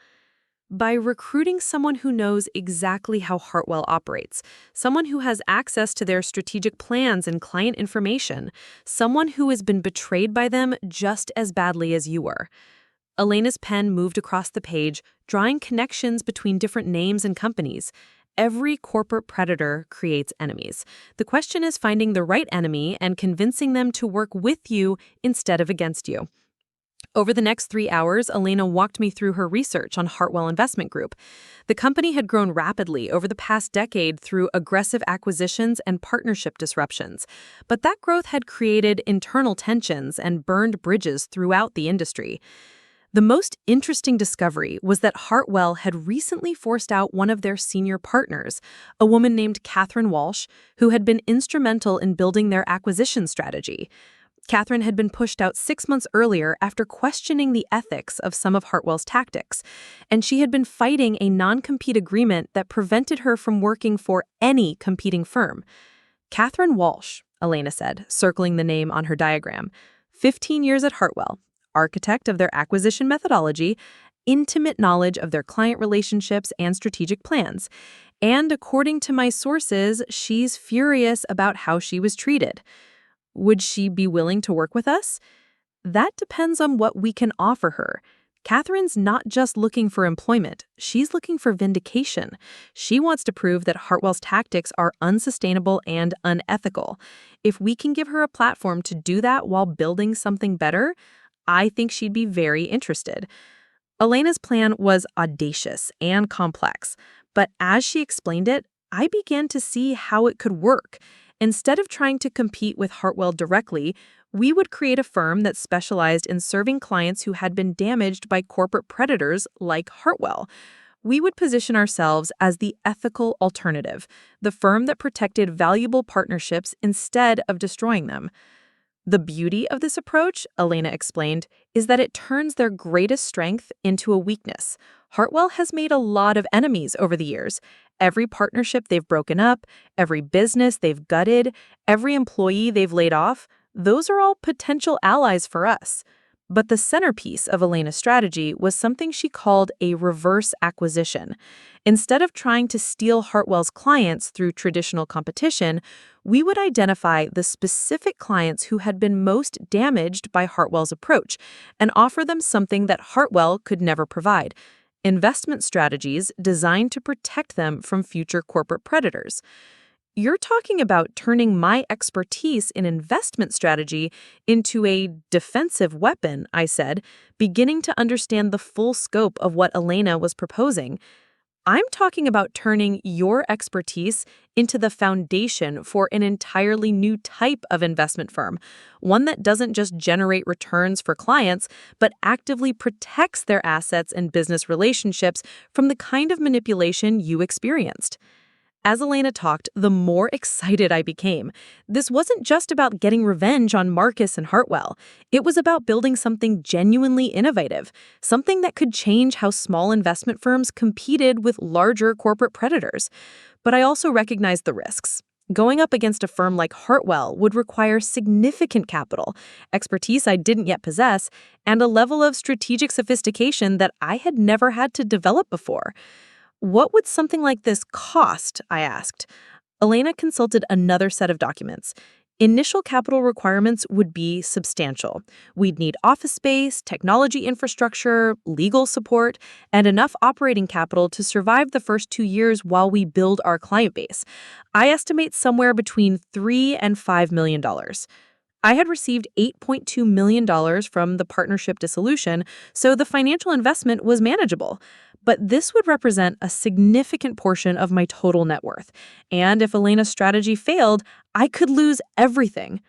By recruiting someone who knows exactly how Hartwell operates, someone who has access to their strategic plans and client information, someone who has been betrayed by them just as badly as you were. Elena's pen moved across the page, drawing connections between different names and companies. Every corporate predator creates enemies. The question is finding the right enemy and convincing them to work with you instead of against you. Over the next 3 hours, Elena walked me through her research on Hartwell Investment Group. The company had grown rapidly over the past decade through aggressive acquisitions and partnership disruptions, but that growth had created internal tensions and burned bridges throughout the industry. The most interesting discovery was that Hartwell had recently forced out one of their senior partners, a woman named Catherine Walsh, who had been instrumental in building their acquisition strategy. Catherine had been pushed out 6 months earlier after questioning the ethics of some of Hartwell's tactics, and she had been fighting a non-compete agreement that prevented her from working for any competing firm. Catherine Walsh, Elena said, circling the name on her diagram, 15 years at Hartwell, architect of their acquisition methodology, intimate knowledge of their client relationships and strategic plans, and according to my sources, she's furious about how she was treated. Would she be willing to work with us? That depends on what we can offer her. Catherine's not just looking for employment, she's looking for vindication. She wants to prove that Hartwell's tactics are unsustainable and unethical. If we can give her a platform to do that while building something better, I think she'd be very interested. Elena's plan was audacious and complex, but as she explained it, I began to see how it could work. Instead of trying to compete with Hartwell directly, we would create a firm that specialized in serving clients who had been damaged by corporate predators like Hartwell. We would position ourselves as the ethical alternative, the firm that protected valuable partnerships instead of destroying them. The beauty of this approach, Elena explained, is that it turns their greatest strength into a weakness. Hartwell has made a lot of enemies over the years. Every partnership they've broken up, every business they've gutted, every employee they've laid off, those are all potential allies for us. But the centerpiece of Elena's strategy was something she called a reverse acquisition. Instead of trying to steal Hartwell's clients through traditional competition, we would identify the specific clients who had been most damaged by Hartwell's approach and offer them something that Hartwell could never provide: investment strategies designed to protect them from future corporate predators. You're talking about turning my expertise in investment strategy into a defensive weapon, I said, beginning to understand the full scope of what Elena was proposing. I'm talking about turning your expertise into the foundation for an entirely new type of investment firm, one that doesn't just generate returns for clients, but actively protects their assets and business relationships from the kind of manipulation you experienced. As Elena talked, the more excited I became. This wasn't just about getting revenge on Marcus and Hartwell. It was about building something genuinely innovative, something that could change how small investment firms competed with larger corporate predators. But I also recognized the risks. Going up against a firm like Hartwell would require significant capital, expertise I didn't yet possess, and a level of strategic sophistication that I had never had to develop before. What would something like this cost? I asked. Elena consulted another set of documents. Initial capital requirements would be substantial. We'd need office space, technology infrastructure, legal support, and enough operating capital to survive the first 2 years while we build our client base. I estimate somewhere between $3 and $5 million. I had received $8.2 million from the partnership dissolution, so the financial investment was manageable. But this would represent a significant portion of my total net worth. And if Elena's strategy failed, I could lose everything.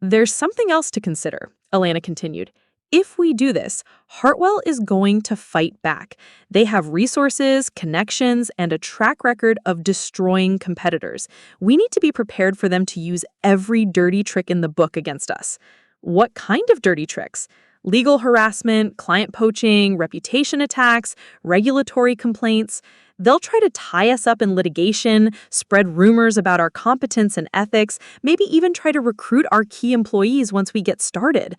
There's something else to consider, Elena continued. If we do this, Hartwell is going to fight back. They have resources, connections, and a track record of destroying competitors. We need to be prepared for them to use every dirty trick in the book against us. What kind of dirty tricks? Legal harassment, client poaching, reputation attacks, regulatory complaints. They'll try to tie us up in litigation, spread rumors about our competence and ethics, maybe even try to recruit our key employees once we get started.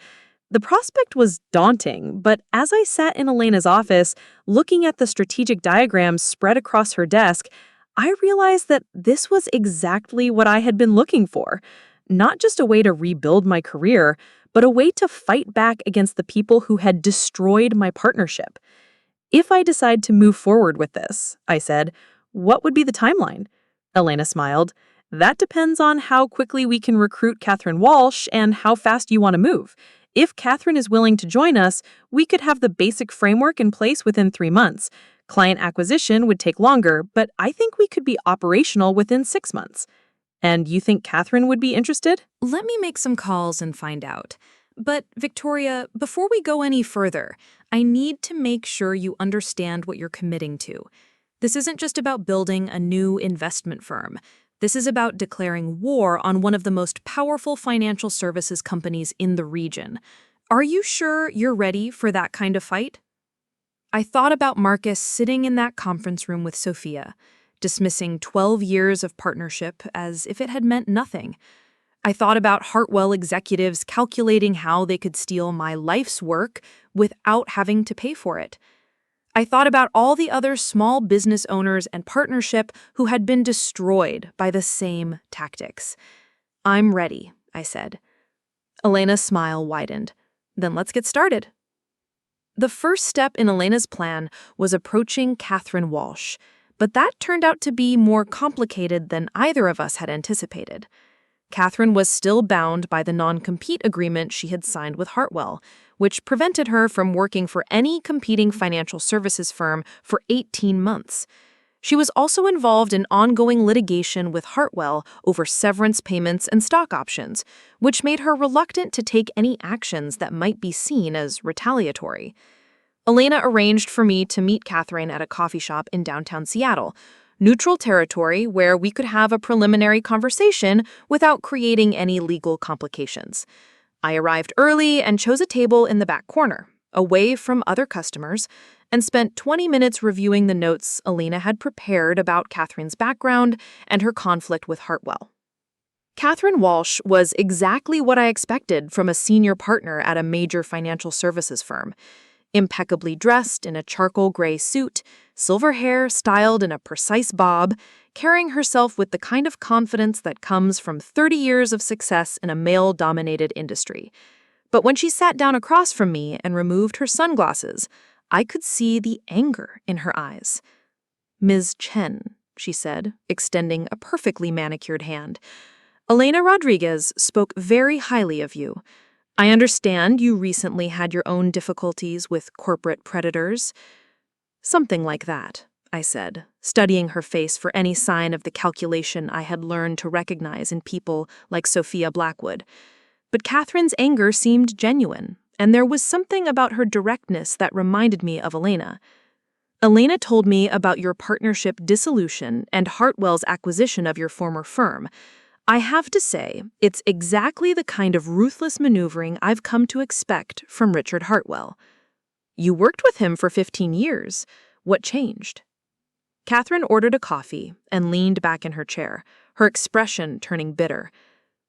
The prospect was daunting, but as I sat in Elena's office, looking at the strategic diagrams spread across her desk, I realized that this was exactly what I had been looking for. Not just a way to rebuild my career, but a way to fight back against the people who had destroyed my partnership. If I decide to move forward with this, I said, what would be the timeline? Elena smiled. That depends on how quickly we can recruit Catherine Walsh and how fast you want to move. If Catherine is willing to join us, we could have the basic framework in place within 3 months. Client acquisition would take longer, but I think we could be operational within 6 months. And you think Catherine would be interested? Let me make some calls and find out. But, Victoria, before we go any further, I need to make sure you understand what you're committing to. This isn't just about building a new investment firm. This is about declaring war on one of the most powerful financial services companies in the region. Are you sure you're ready for that kind of fight? I thought about Marcus sitting in that conference room with Sophia, dismissing 12 years of partnership as if it had meant nothing. I thought about Hartwell executives calculating how they could steal my life's work without having to pay for it. I thought about all the other small business owners and partnership who had been destroyed by the same tactics. I'm ready, I said. Elena's smile widened. Then let's get started. The first step in Elena's plan was approaching Catherine Walsh, but that turned out to be more complicated than either of us had anticipated. Catherine was still bound by the non-compete agreement she had signed with Hartwell, which prevented her from working for any competing financial services firm for 18 months. She was also involved in ongoing litigation with Hartwell over severance payments and stock options, which made her reluctant to take any actions that might be seen as retaliatory. Elena arranged for me to meet Catherine at a coffee shop in downtown Seattle, neutral territory where we could have a preliminary conversation without creating any legal complications. I arrived early and chose a table in the back corner, away from other customers, and spent 20 minutes reviewing the notes Elena had prepared about Catherine's background and her conflict with Hartwell. Catherine Walsh was exactly what I expected from a senior partner at a major financial services firm. Impeccably dressed in a charcoal gray suit, silver hair styled in a precise bob, carrying herself with the kind of confidence that comes from 30 years of success in a male-dominated industry. But when she sat down across from me and removed her sunglasses, I could see the anger in her eyes. "Ms. Chen," she said, extending a perfectly manicured hand. Elena Rodriguez spoke very highly of you. I understand you recently had your own difficulties with corporate predators. Something like that, I said, studying her face for any sign of the calculation I had learned to recognize in people like Sophia Blackwood. But Catherine's anger seemed genuine, and there was something about her directness that reminded me of Elena. Elena told me about your partnership dissolution and Hartwell's acquisition of your former firm. I have to say, it's exactly the kind of ruthless maneuvering I've come to expect from Richard Hartwell. You worked with him for 15 years. What changed? Catherine ordered a coffee and leaned back in her chair, her expression turning bitter.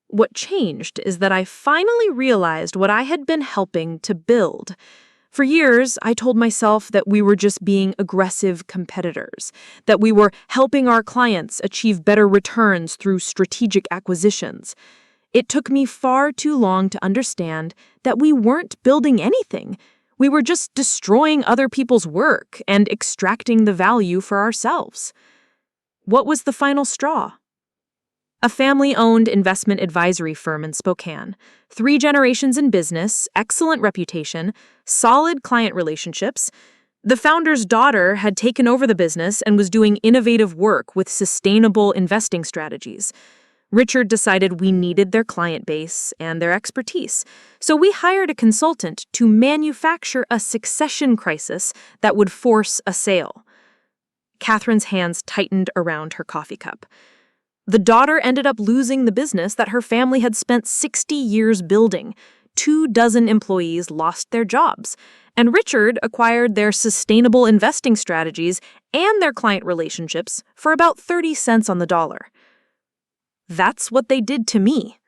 What changed is that I finally realized what I had been helping to build. For years, I told myself that we were just being aggressive competitors, that we were helping our clients achieve better returns through strategic acquisitions. It took me far too long to understand that we weren't building anything. We were just destroying other people's work and extracting the value for ourselves. What was the final straw? A family-owned investment advisory firm in Spokane. 3 generations in business, excellent reputation, solid client relationships. The founder's daughter had taken over the business and was doing innovative work with sustainable investing strategies. Richard decided we needed their client base and their expertise, so we hired a consultant to manufacture a succession crisis that would force a sale. Catherine's hands tightened around her coffee cup. The daughter ended up losing the business that her family had spent 60 years building. 24 employees lost their jobs, and Richard acquired their sustainable investing strategies and their client relationships for about 30 cents on the dollar. That's what they did to me.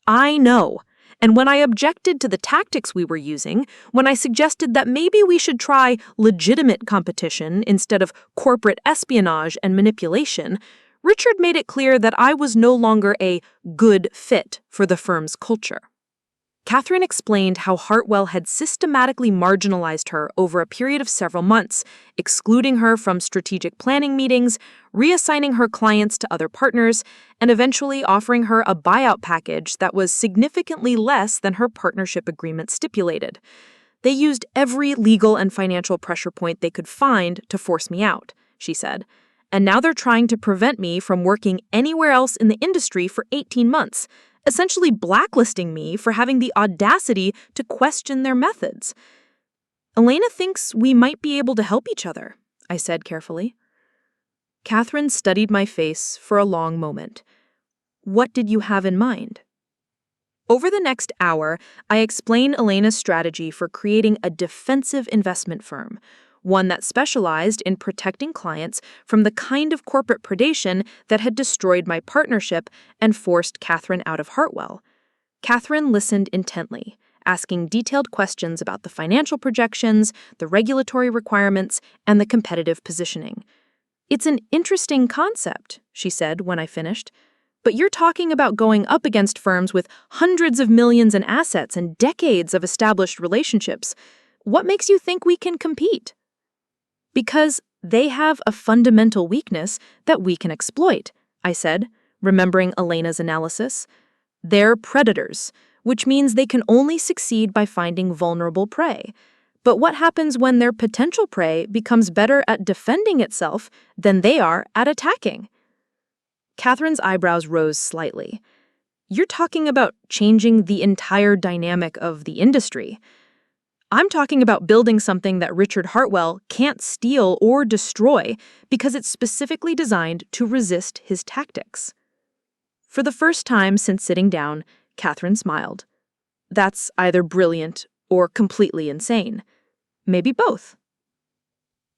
I know. And when I objected to the tactics we were using, when I suggested that maybe we should try legitimate competition instead of corporate espionage and manipulation, Richard made it clear that I was no longer a good fit for the firm's culture. Catherine explained how Hartwell had systematically marginalized her over a period of several months, excluding her from strategic planning meetings, reassigning her clients to other partners, and eventually offering her a buyout package that was significantly less than her partnership agreement stipulated. They used every legal and financial pressure point they could find to force me out, she said. And now they're trying to prevent me from working anywhere else in the industry for 18 months, essentially blacklisting me for having the audacity to question their methods. Elena thinks we might be able to help each other, I said carefully. Catherine studied my face for a long moment. What did you have in mind? Over the next hour, I explained Elena's strategy for creating a defensive investment firm, one that specialized in protecting clients from the kind of corporate predation that had destroyed my partnership and forced Catherine out of Hartwell. Catherine listened intently, asking detailed questions about the financial projections, the regulatory requirements, and the competitive positioning. It's an interesting concept, she said when I finished, but you're talking about going up against firms with hundreds of millions in assets and decades of established relationships. What makes you think we can compete? Because they have a fundamental weakness that we can exploit, I said, remembering Elena's analysis. They're predators, which means they can only succeed by finding vulnerable prey. But what happens when their potential prey becomes better at defending itself than they are at attacking? Catherine's eyebrows rose slightly. You're talking about changing the entire dynamic of the industry. I'm talking about building something that Richard Hartwell can't steal or destroy because it's specifically designed to resist his tactics. For the first time since sitting down, Catherine smiled. That's either brilliant or completely insane. Maybe both.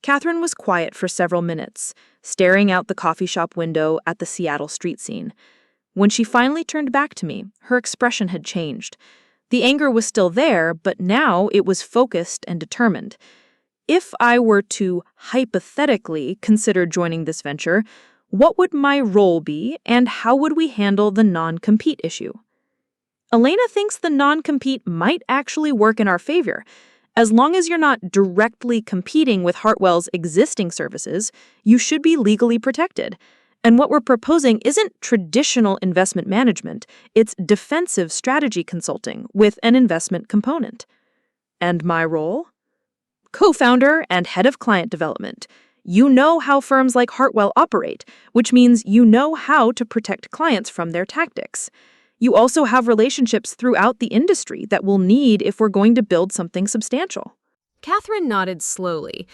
Catherine was quiet for several minutes, staring out the coffee shop window at the Seattle street scene. When she finally turned back to me, her expression had changed. The anger was still there, but now it was focused and determined. If I were to hypothetically consider joining this venture, what would my role be and how would we handle the non-compete issue? Elena thinks the non-compete might actually work in our favor, As long as you're not directly competing with Hartwell's existing services, you should be legally protected. And what we're proposing isn't traditional investment management, it's defensive strategy consulting with an investment component. And my role? Co-founder and head of client development. You know how firms like Hartwell operate, which means you know how to protect clients from their tactics. You also have relationships throughout the industry that we'll need if we're going to build something substantial. Catherine nodded slowly.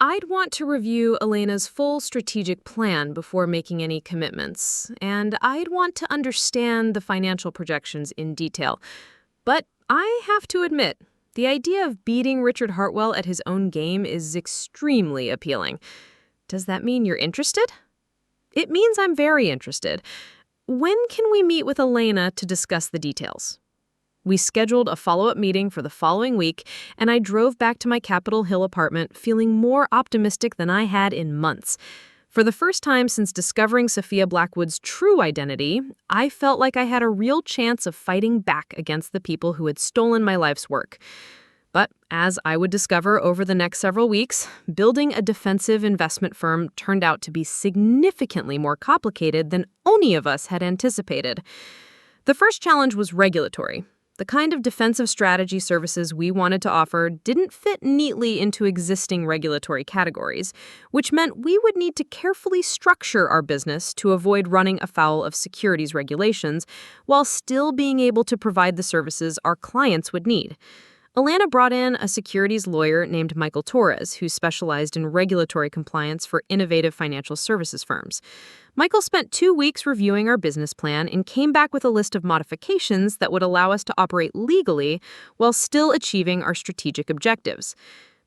I'd want to review Elena's full strategic plan before making any commitments, and I'd want to understand the financial projections in detail. But I have to admit, the idea of beating Richard Hartwell at his own game is extremely appealing. Does that mean you're interested? It means I'm very interested. When can we meet with Elena to discuss the details? We scheduled a follow-up meeting for the following week, and I drove back to my Capitol Hill apartment feeling more optimistic than I had in months. For the first time since discovering Sophia Blackwood's true identity, I felt like I had a real chance of fighting back against the people who had stolen my life's work. But as I would discover over the next several weeks, building a defensive investment firm turned out to be significantly more complicated than any of us had anticipated. The first challenge was regulatory. The kind of defensive strategy services we wanted to offer didn't fit neatly into existing regulatory categories, which meant we would need to carefully structure our business to avoid running afoul of securities regulations while still being able to provide the services our clients would need. Alana brought in a securities lawyer named Michael Torres, who specialized in regulatory compliance for innovative financial services firms. Michael spent 2 weeks reviewing our business plan and came back with a list of modifications that would allow us to operate legally while still achieving our strategic objectives.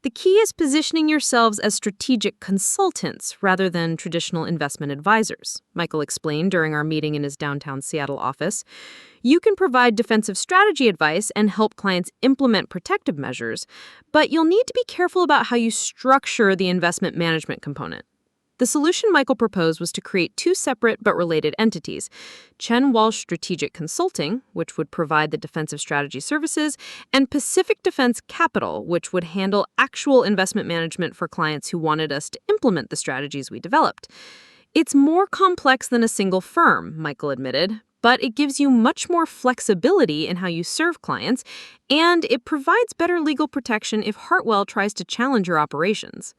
The key is positioning yourselves as strategic consultants rather than traditional investment advisors, Michael explained during our meeting in his downtown Seattle office. You can provide defensive strategy advice and help clients implement protective measures, but you'll need to be careful about how you structure the investment management component. The solution Michael proposed was to create 2 separate but related entities, Chen Walsh Strategic Consulting, which would provide the defensive strategy services, and Pacific Defense Capital, which would handle actual investment management for clients who wanted us to implement the strategies we developed. It's more complex than a single firm, Michael admitted, but it gives you much more flexibility in how you serve clients, and it provides better legal protection if Hartwell tries to challenge your operations.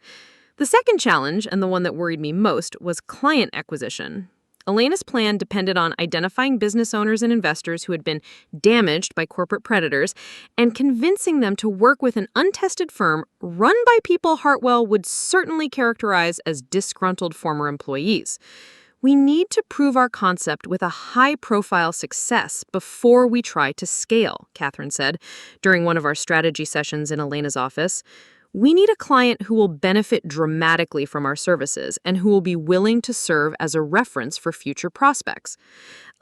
The second challenge, and the one that worried me most, was client acquisition. Elena's plan depended on identifying business owners and investors who had been damaged by corporate predators and convincing them to work with an untested firm run by people Hartwell would certainly characterize as disgruntled former employees. We need to prove our concept with a high-profile success before we try to scale, Catherine said during one of our strategy sessions in Elena's office. We need a client who will benefit dramatically from our services and who will be willing to serve as a reference for future prospects.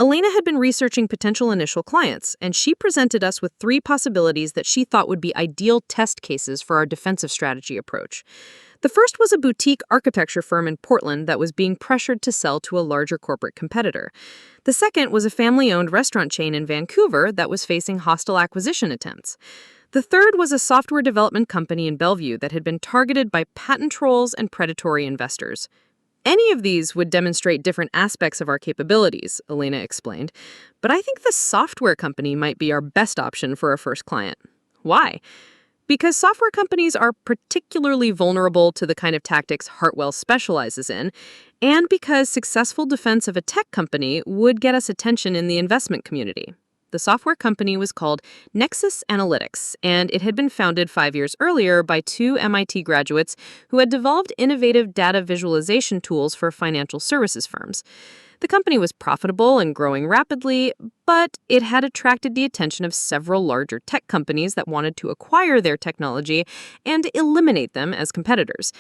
Elena had been researching potential initial clients, and she presented us with 3 possibilities that she thought would be ideal test cases for our defensive strategy approach. The first was a boutique architecture firm in Portland that was being pressured to sell to a larger corporate competitor. The second was a family-owned restaurant chain in Vancouver that was facing hostile acquisition attempts. The third was a software development company in Bellevue that had been targeted by patent trolls and predatory investors. Any of these would demonstrate different aspects of our capabilities, Elena explained, but I think the software company might be our best option for our first client. Why? Because software companies are particularly vulnerable to the kind of tactics Hartwell specializes in, and because successful defense of a tech company would get us attention in the investment community. The software company was called Nexus Analytics, and it had been founded 5 years earlier by 2 MIT graduates who had developed innovative data visualization tools for financial services firms. The company was profitable and growing rapidly, but it had attracted the attention of several larger tech companies that wanted to acquire their technology and eliminate them as competitors.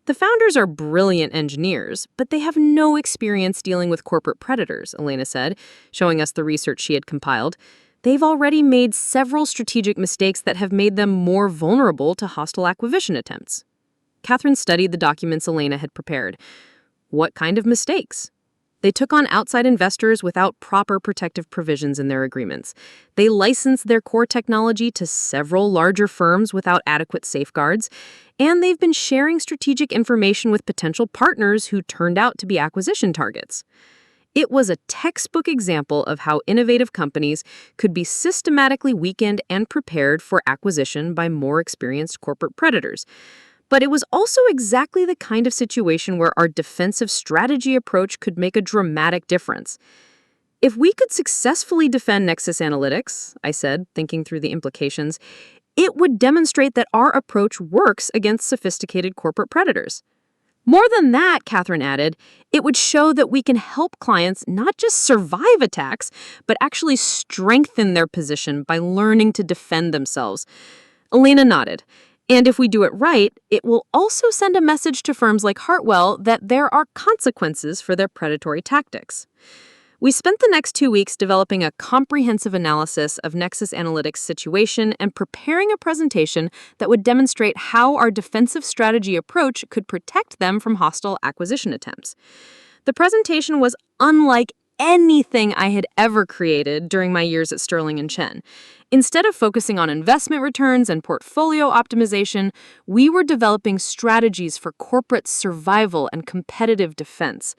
The founders are brilliant engineers, but they have no experience dealing with corporate predators, Elena said, showing us the research she had compiled. They've already made several strategic mistakes that have made them more vulnerable to hostile acquisition attempts. Catherine studied the documents Elena had prepared. What kind of mistakes? They took on outside investors without proper protective provisions in their agreements. They licensed their core technology to several larger firms without adequate safeguards, and they've been sharing strategic information with potential partners who turned out to be acquisition targets. It was a textbook example of how innovative companies could be systematically weakened and prepared for acquisition by more experienced corporate predators. But it was also exactly the kind of situation where our defensive strategy approach could make a dramatic difference. If we could successfully defend Nexus Analytics, I said, thinking through the implications, it would demonstrate that our approach works against sophisticated corporate predators. More than that, Catherine added, it would show that we can help clients not just survive attacks, but actually strengthen their position by learning to defend themselves. Elena nodded. And if we do it right, it will also send a message to firms like Hartwell that there are consequences for their predatory tactics. We spent the next 2 weeks developing a comprehensive analysis of Nexus Analytics' situation and preparing a presentation that would demonstrate how our defensive strategy approach could protect them from hostile acquisition attempts. The presentation was unlike anything I had ever created during my years at Sterling and Chen. Instead of focusing on investment returns and portfolio optimization, we were developing strategies for corporate survival and competitive defense.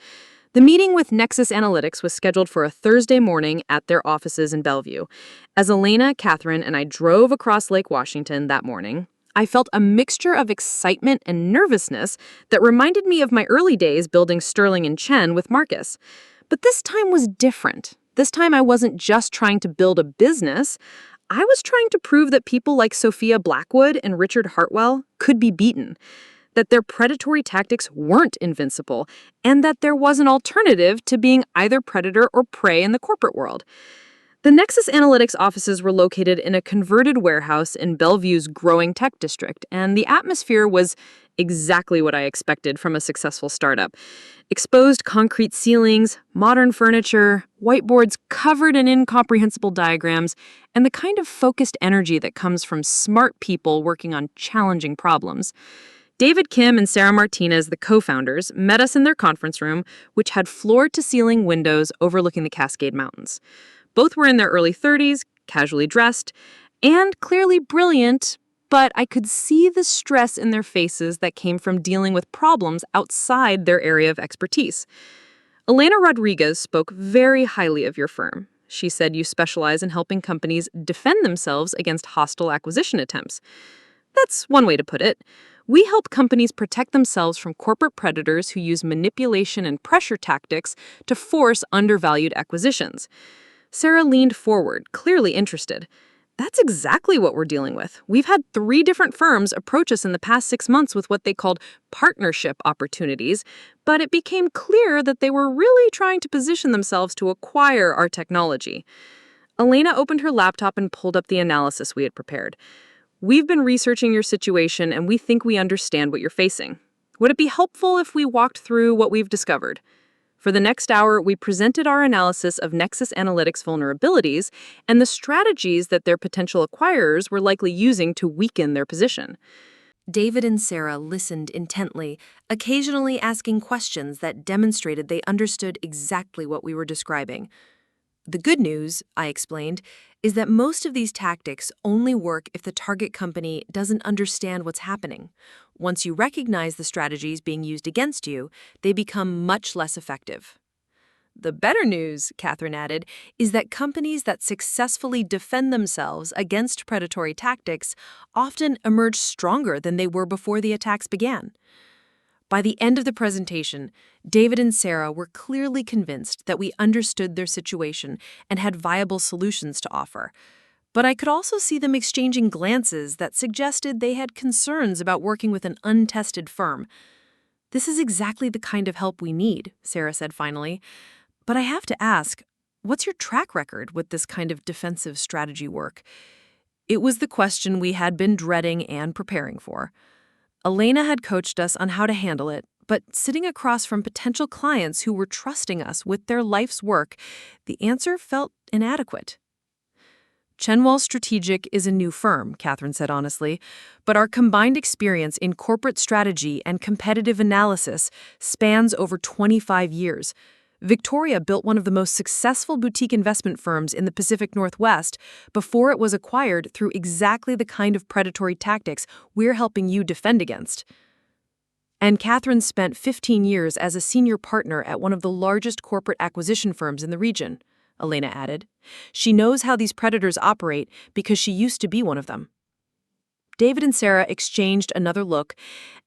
The meeting with Nexus Analytics was scheduled for a Thursday morning at their offices in Bellevue. As Elena, Catherine, and I drove across Lake Washington that morning, I felt a mixture of excitement and nervousness that reminded me of my early days building Sterling and Chen with Marcus. But this time was different. This time I wasn't just trying to build a business. I was trying to prove that people like Sophia Blackwood and Richard Hartwell could be beaten, that their predatory tactics weren't invincible, and that there was an alternative to being either predator or prey in the corporate world. The Nexus Analytics offices were located in a converted warehouse in Bellevue's growing tech district, and the atmosphere was exactly what I expected from a successful startup. Exposed concrete ceilings, modern furniture, whiteboards covered in incomprehensible diagrams, and the kind of focused energy that comes from smart people working on challenging problems. David Kim and Sarah Martinez, the co-founders, met us in their conference room, which had floor-to-ceiling windows overlooking the Cascade Mountains. Both were in their early 30s, casually dressed, and clearly brilliant, but I could see the stress in their faces that came from dealing with problems outside their area of expertise. Elena Rodriguez spoke very highly of your firm. She said you specialize in helping companies defend themselves against hostile acquisition attempts. That's one way to put it. We help companies protect themselves from corporate predators who use manipulation and pressure tactics to force undervalued acquisitions. Sarah leaned forward, clearly interested. That's exactly what we're dealing with. We've had 3 different firms approach us in the past 6 months with what they called partnership opportunities, but it became clear that they were really trying to position themselves to acquire our technology. Elena opened her laptop and pulled up the analysis we had prepared. We've been researching your situation, and we think we understand what you're facing. Would it be helpful if we walked through what we've discovered? For the next hour, we presented our analysis of Nexus Analytics vulnerabilities and the strategies that their potential acquirers were likely using to weaken their position. David and Sarah listened intently, occasionally asking questions that demonstrated they understood exactly what we were describing. The good news, I explained, is that most of these tactics only work if the target company doesn't understand what's happening. Once you recognize the strategies being used against you, they become much less effective. The better news, Catherine added, is that companies that successfully defend themselves against predatory tactics often emerge stronger than they were before the attacks began. By the end of the presentation, David and Sarah were clearly convinced that we understood their situation and had viable solutions to offer. But I could also see them exchanging glances that suggested they had concerns about working with an untested firm. "This is exactly the kind of help we need," Sarah said finally. "But I have to ask, what's your track record with this kind of defensive strategy work?" It was the question we had been dreading and preparing for. Elena had coached us on how to handle it, but sitting across from potential clients who were trusting us with their life's work, the answer felt inadequate. "Chenwell Strategic is a new firm," Catherine said honestly, "but our combined experience in corporate strategy and competitive analysis spans over 25 years. Victoria built one of the most successful boutique investment firms in the Pacific Northwest before it was acquired through exactly the kind of predatory tactics we're helping you defend against. And Catherine spent 15 years as a senior partner at one of the largest corporate acquisition firms in the region, Elena added. She knows how these predators operate because she used to be one of them. David and Sarah exchanged another look,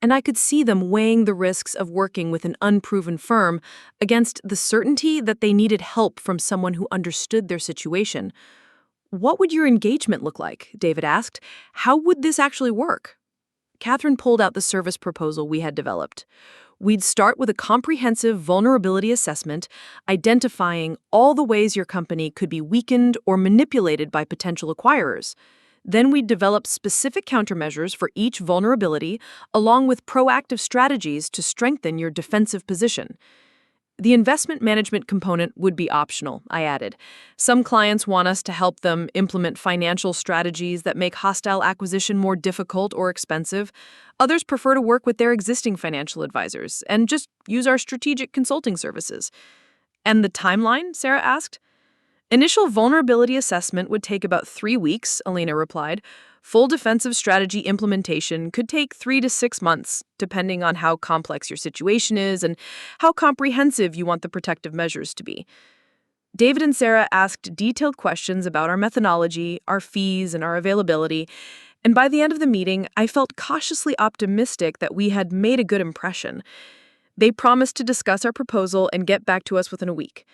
and I could see them weighing the risks of working with an unproven firm against the certainty that they needed help from someone who understood their situation. "What would your engagement look like?" David asked. "How would this actually work?" Catherine pulled out the service proposal we had developed. We'd start with a comprehensive vulnerability assessment, identifying all the ways your company could be weakened or manipulated by potential acquirers. Then we'd develop specific countermeasures for each vulnerability, along with proactive strategies to strengthen your defensive position. The investment management component would be optional, I added. Some clients want us to help them implement financial strategies that make hostile acquisition more difficult or expensive. Others prefer to work with their existing financial advisors and just use our strategic consulting services. "And the timeline?" Sarah asked. "Initial vulnerability assessment would take about 3 weeks," Elena replied. "Full defensive strategy implementation could take 3 to 6 months, depending on how complex your situation is and how comprehensive you want the protective measures to be." David and Sarah asked detailed questions about our methodology, our fees, and our availability, and by the end of the meeting, I felt cautiously optimistic that we had made a good impression. They promised to discuss our proposal and get back to us within a week.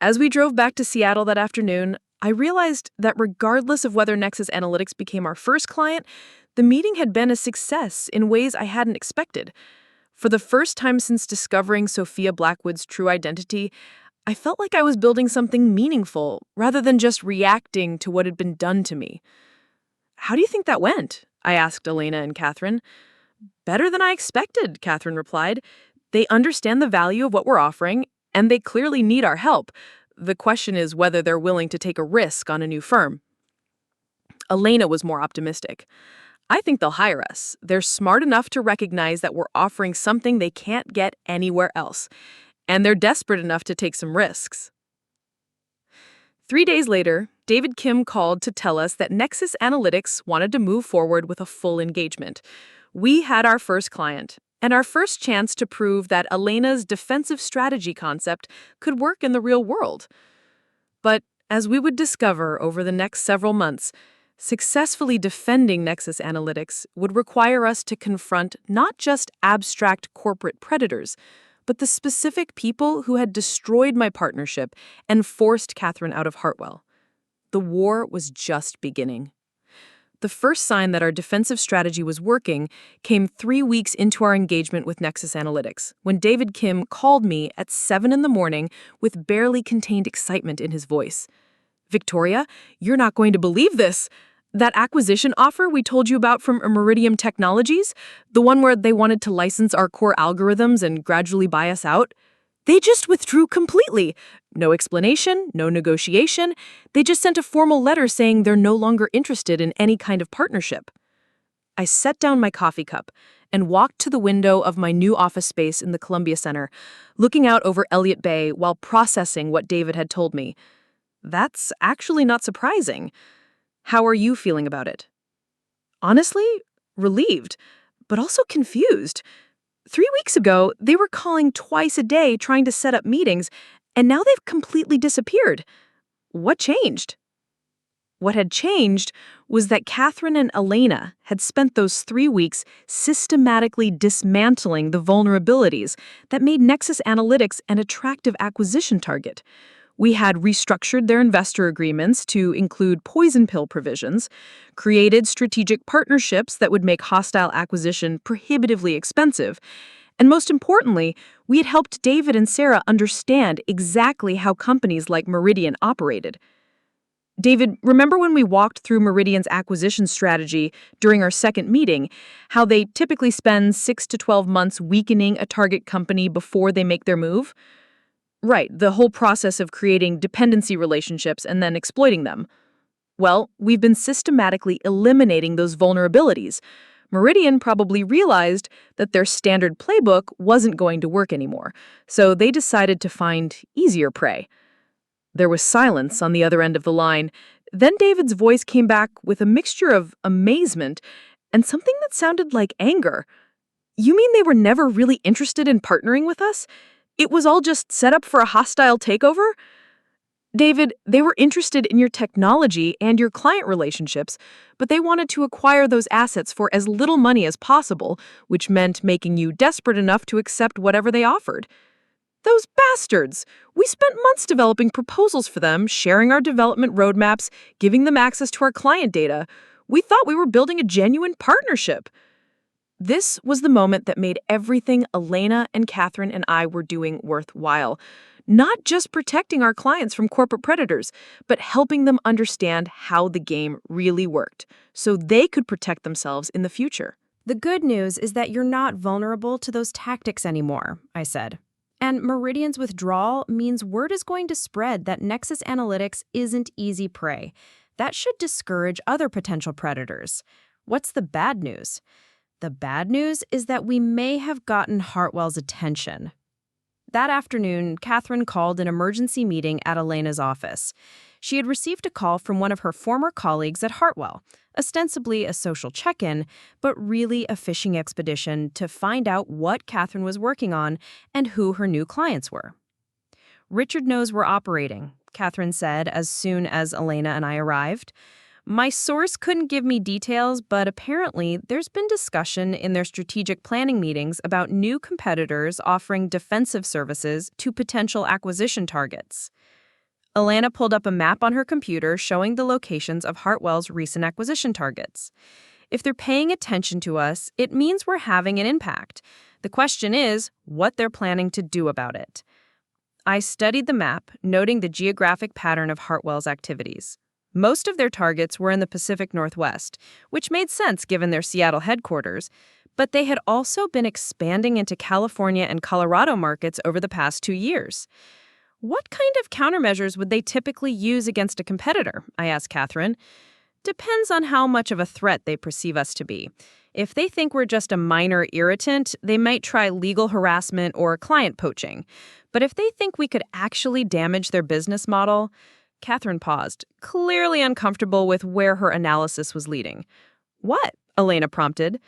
As we drove back to Seattle that afternoon, I realized that regardless of whether Nexus Analytics became our first client, the meeting had been a success in ways I hadn't expected. For the first time since discovering Sophia Blackwood's true identity, I felt like I was building something meaningful rather than just reacting to what had been done to me. "How do you think that went?" I asked Elena and Catherine. "Better than I expected," Catherine replied. "They understand the value of what we're offering, and they clearly need our help. The question is whether they're willing to take a risk on a new firm." Elena was more optimistic. "I think they'll hire us. They're smart enough to recognize that we're offering something they can't get anywhere else. And they're desperate enough to take some risks." 3 days later, David Kim called to tell us that Nexus Analytics wanted to move forward with a full engagement. We had our first client, and our first chance to prove that Elena's defensive strategy concept could work in the real world. But as we would discover over the next several months, successfully defending Nexus Analytics would require us to confront not just abstract corporate predators, but the specific people who had destroyed my partnership and forced Catherine out of Hartwell. The war was just beginning. The first sign that our defensive strategy was working came 3 weeks into our engagement with Nexus Analytics, when David Kim called me at 7 in the morning with barely contained excitement in his voice. "Victoria, you're not going to believe this. That acquisition offer we told you about from Meridian Technologies, the one where they wanted to license our core algorithms and gradually buy us out, they just withdrew completely. No explanation, no negotiation. They just sent a formal letter saying they're no longer interested in any kind of partnership." I set down my coffee cup and walked to the window of my new office space in the Columbia Center, looking out over Elliott Bay while processing what David had told me. That's actually not surprising. How are you feeling about it? Honestly, relieved, but also confused. 3 weeks ago, they were calling twice a day trying to set up meetings, and now they've completely disappeared. What changed? What had changed was that Catherine and Elena had spent those 3 weeks systematically dismantling the vulnerabilities that made Nexus Analytics an attractive acquisition target. We had restructured their investor agreements to include poison pill provisions, created strategic partnerships that would make hostile acquisition prohibitively expensive, and most importantly, we had helped David and Sarah understand exactly how companies like Meridian operated. David, remember when we walked through Meridian's acquisition strategy during our second meeting, how they typically spend 6 to 12 months weakening a target company before they make their move? Right, the whole process of creating dependency relationships and then exploiting them. Well, we've been systematically eliminating those vulnerabilities, Meridian probably realized that their standard playbook wasn't going to work anymore, so they decided to find easier prey. There was silence on the other end of the line. Then David's voice came back with a mixture of amazement and something that sounded like anger. You mean they were never really interested in partnering with us? It was all just set up for a hostile takeover? David, they were interested in your technology and your client relationships, but they wanted to acquire those assets for as little money as possible, which meant making you desperate enough to accept whatever they offered. Those bastards! We spent months developing proposals for them, sharing our development roadmaps, giving them access to our client data. We thought we were building a genuine partnership. This was the moment that made everything Elena and Catherine and I were doing worthwhile. Not just protecting our clients from corporate predators, but helping them understand how the game really worked, so they could protect themselves in the future. The good news is that you're not vulnerable to those tactics anymore, I said. And Meridian's withdrawal means word is going to spread that Nexus Analytics isn't easy prey. That should discourage other potential predators. What's the bad news? The bad news is that we may have gotten Hartwell's attention. That afternoon, Catherine called an emergency meeting at Elena's office. She had received a call from one of her former colleagues at Hartwell, ostensibly a social check-in, but really a fishing expedition to find out what Catherine was working on and who her new clients were. "Richard knows we're operating," Catherine said as soon as Elena and I arrived. "My source couldn't give me details, but apparently there's been discussion in their strategic planning meetings about new competitors offering defensive services to potential acquisition targets." Elena pulled up a map on her computer showing the locations of Hartwell's recent acquisition targets. "If they're paying attention to us, it means we're having an impact. The question is what they're planning to do about it." I studied the map, noting the geographic pattern of Hartwell's activities. Most of their targets were in the Pacific Northwest, which made sense given their Seattle headquarters, but they had also been expanding into California and Colorado markets over the past 2 years. "What kind of countermeasures would they typically use against a competitor?" I asked Catherine. "Depends on how much of a threat they perceive us to be. If they think we're just a minor irritant, they might try legal harassment or client poaching. But if they think we could actually damage their business model..." Catherine paused, clearly uncomfortable with where her analysis was leading. "What?" Elena prompted.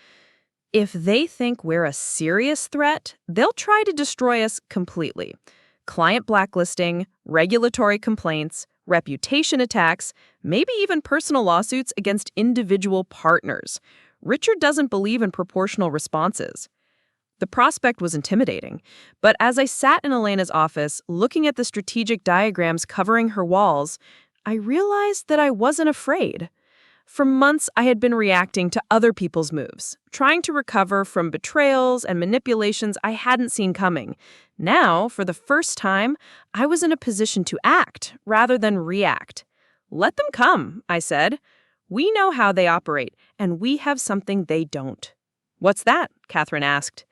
"If they think we're a serious threat, they'll try to destroy us completely. Client blacklisting, regulatory complaints, reputation attacks, maybe even personal lawsuits against individual partners. Richard doesn't believe in proportional responses." The prospect was intimidating, but as I sat in Elena's office, looking at the strategic diagrams covering her walls, I realized that I wasn't afraid. For months, I had been reacting to other people's moves, trying to recover from betrayals and manipulations I hadn't seen coming. Now, for the first time, I was in a position to act rather than react. "Let them come," I said. "We know how they operate, and we have something they don't." "What's that?" Catherine asked.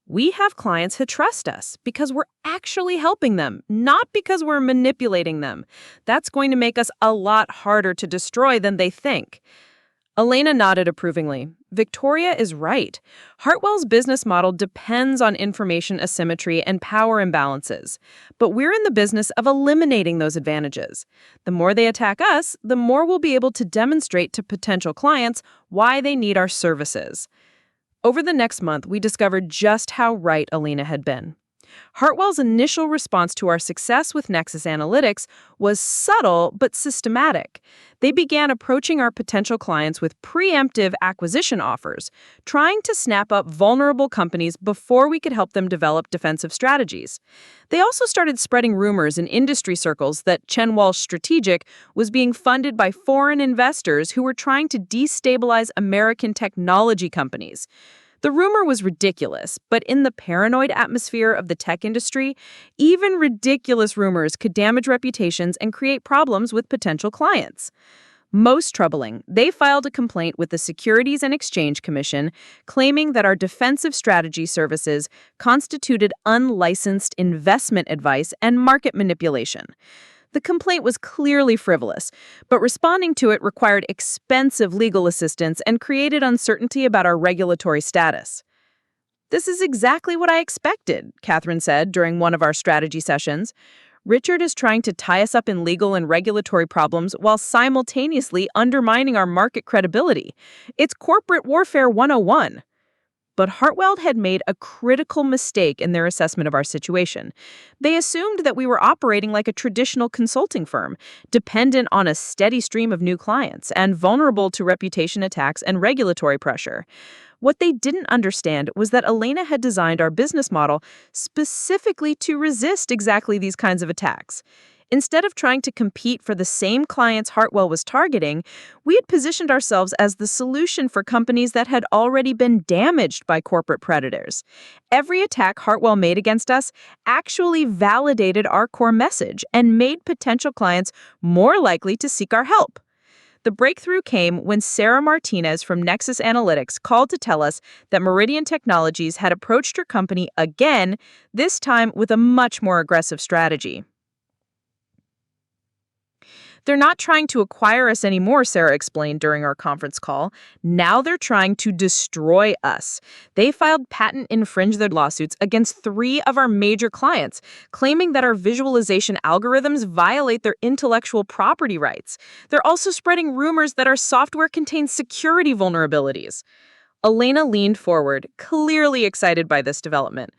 "We have clients who trust us because we're actually helping them, not because we're manipulating them. That's going to make us a lot harder to destroy than they think." Elena nodded approvingly. Victoria is right. Hartwell's business model depends on information asymmetry and power imbalances. But we're in the business of eliminating those advantages. The more they attack us, the more we'll be able to demonstrate to potential clients why they need our services. Over the next month, we discovered just how right Elena had been. Hartwell's initial response to our success with Nexus Analytics was subtle but systematic. They began approaching our potential clients with preemptive acquisition offers, trying to snap up vulnerable companies before we could help them develop defensive strategies. They also started spreading rumors in industry circles that Chen Walsh Strategic was being funded by foreign investors who were trying to destabilize American technology companies. The rumor was ridiculous, but in the paranoid atmosphere of the tech industry, even ridiculous rumors could damage reputations and create problems with potential clients. Most troubling, they filed a complaint with the Securities and Exchange Commission claiming that our defensive strategy services constituted unlicensed investment advice and market manipulation. The complaint was clearly frivolous, but responding to it required expensive legal assistance and created uncertainty about our regulatory status. "This is exactly what I expected," Catherine said during one of our strategy sessions. "Richard is trying to tie us up in legal and regulatory problems while simultaneously undermining our market credibility. It's corporate warfare 101. But Hartweld had made a critical mistake in their assessment of our situation. They assumed that we were operating like a traditional consulting firm, dependent on a steady stream of new clients and vulnerable to reputation attacks and regulatory pressure. What they didn't understand was that Elena had designed our business model specifically to resist exactly these kinds of attacks. Instead of trying to compete for the same clients Hartwell was targeting, we had positioned ourselves as the solution for companies that had already been damaged by corporate predators. Every attack Hartwell made against us actually validated our core message and made potential clients more likely to seek our help. The breakthrough came when Sarah Martinez from Nexus Analytics called to tell us that Meridian Technologies had approached her company again, this time with a much more aggressive strategy. "They're not trying to acquire us anymore," Sarah explained during our conference call. "Now they're trying to destroy us. They filed patent infringement lawsuits against 3 of our major clients, claiming that our visualization algorithms violate their intellectual property rights. They're also spreading rumors that our software contains security vulnerabilities." Elena leaned forward, clearly excited by this development.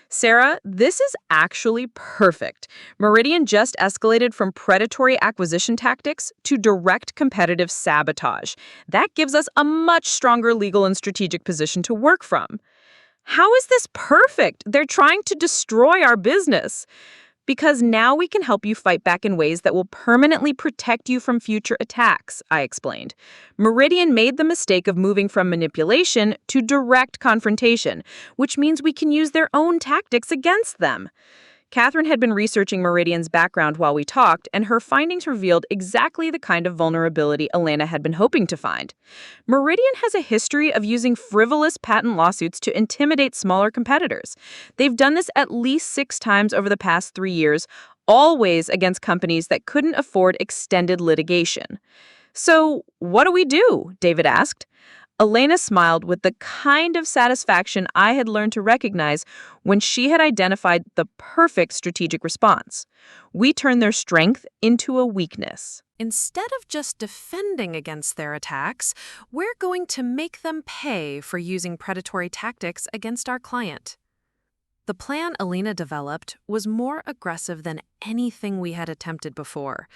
"Sarah, this is actually perfect. Meridian just escalated from predatory acquisition tactics to direct competitive sabotage. That gives us a much stronger legal and strategic position to work from." "How is this perfect? They're trying to destroy our business." "Because now we can help you fight back in ways that will permanently protect you from future attacks," I explained. Meridian made the mistake of moving from manipulation to direct confrontation, which means we can use their own tactics against them. Catherine had been researching Meridian's background while we talked, and her findings revealed exactly the kind of vulnerability Elena had been hoping to find. Meridian has a history of using frivolous patent lawsuits to intimidate smaller competitors. They've done this at least 6 times over the past 3 years, always against companies that couldn't afford extended litigation. "So, what do we do?" David asked. Elena smiled with the kind of satisfaction I had learned to recognize when she had identified the perfect strategic response. "We turn their strength into a weakness." Instead of just defending against their attacks, we're going to make them pay for using predatory tactics against our client. The plan Elena developed was more aggressive than anything we had attempted before.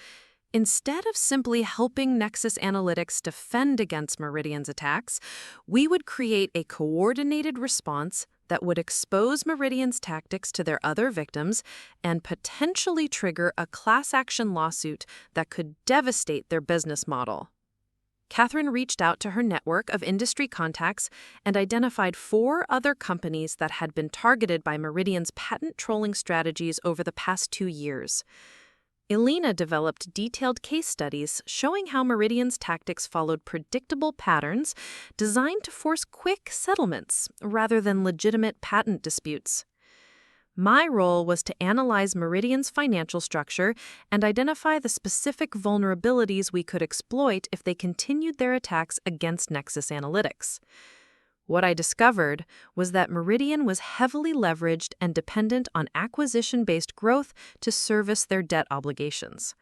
Instead of simply helping Nexus Analytics defend against Meridian's attacks, we would create a coordinated response that would expose Meridian's tactics to their other victims and potentially trigger a class action lawsuit that could devastate their business model. Catherine reached out to her network of industry contacts and identified 4 other companies that had been targeted by Meridian's patent trolling strategies over the past 2 years. Elena developed detailed case studies showing how Meridian's tactics followed predictable patterns designed to force quick settlements rather than legitimate patent disputes. My role was to analyze Meridian's financial structure and identify the specific vulnerabilities we could exploit if they continued their attacks against Nexus Analytics. What I discovered was that Meridian was heavily leveraged and dependent on acquisition-based growth to service their debt obligations.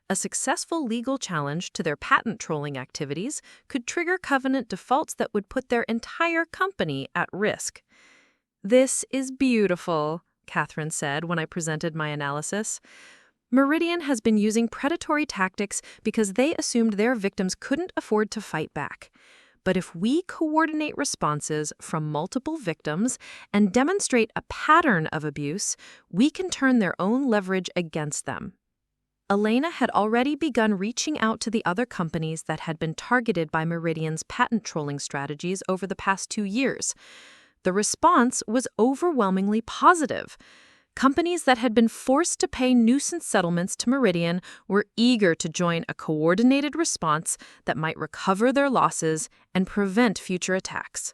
A successful legal challenge to their patent trolling activities could trigger covenant defaults that would put their entire company at risk. "This is beautiful," Catherine said when I presented my analysis. "Meridian has been using predatory tactics because they assumed their victims couldn't afford to fight back. But if we coordinate responses from multiple victims and demonstrate a pattern of abuse, we can turn their own leverage against them." Elena had already begun reaching out to the other companies that had been targeted by Meridian's patent trolling strategies over the past 2 years. The response was overwhelmingly positive. Companies that had been forced to pay nuisance settlements to Meridian were eager to join a coordinated response that might recover their losses and prevent future attacks.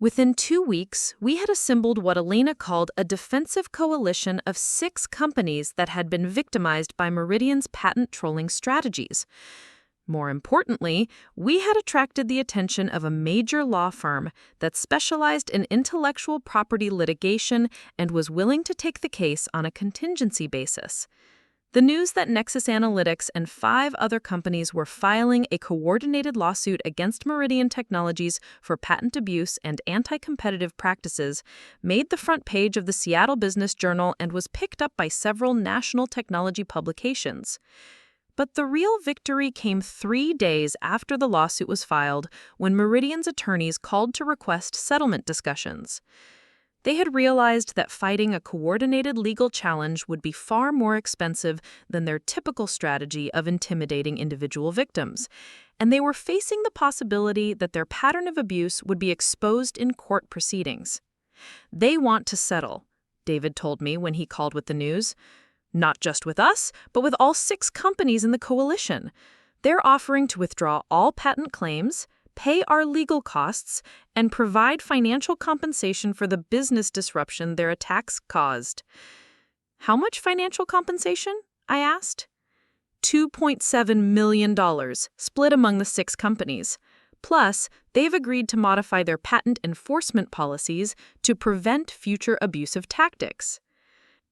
Within 2 weeks, we had assembled what Elena called a defensive coalition of 6 companies that had been victimized by Meridian's patent trolling strategies. More importantly, we had attracted the attention of a major law firm that specialized in intellectual property litigation and was willing to take the case on a contingency basis. The news that Nexus Analytics and 5 other companies were filing a coordinated lawsuit against Meridian Technologies for patent abuse and anti-competitive practices made the front page of the Seattle Business Journal and was picked up by several national technology publications. But the real victory came 3 days after the lawsuit was filed, when Meridian's attorneys called to request settlement discussions. They had realized that fighting a coordinated legal challenge would be far more expensive than their typical strategy of intimidating individual victims, and they were facing the possibility that their pattern of abuse would be exposed in court proceedings. "They want to settle," David told me when he called with the news. "Not just with us, but with all 6 companies in the coalition. They're offering to withdraw all patent claims, pay our legal costs, and provide financial compensation for the business disruption their attacks caused." "How much financial compensation?" I asked. $2.7 million, split among the 6 companies. Plus, they've agreed to modify their patent enforcement policies to prevent future abusive tactics.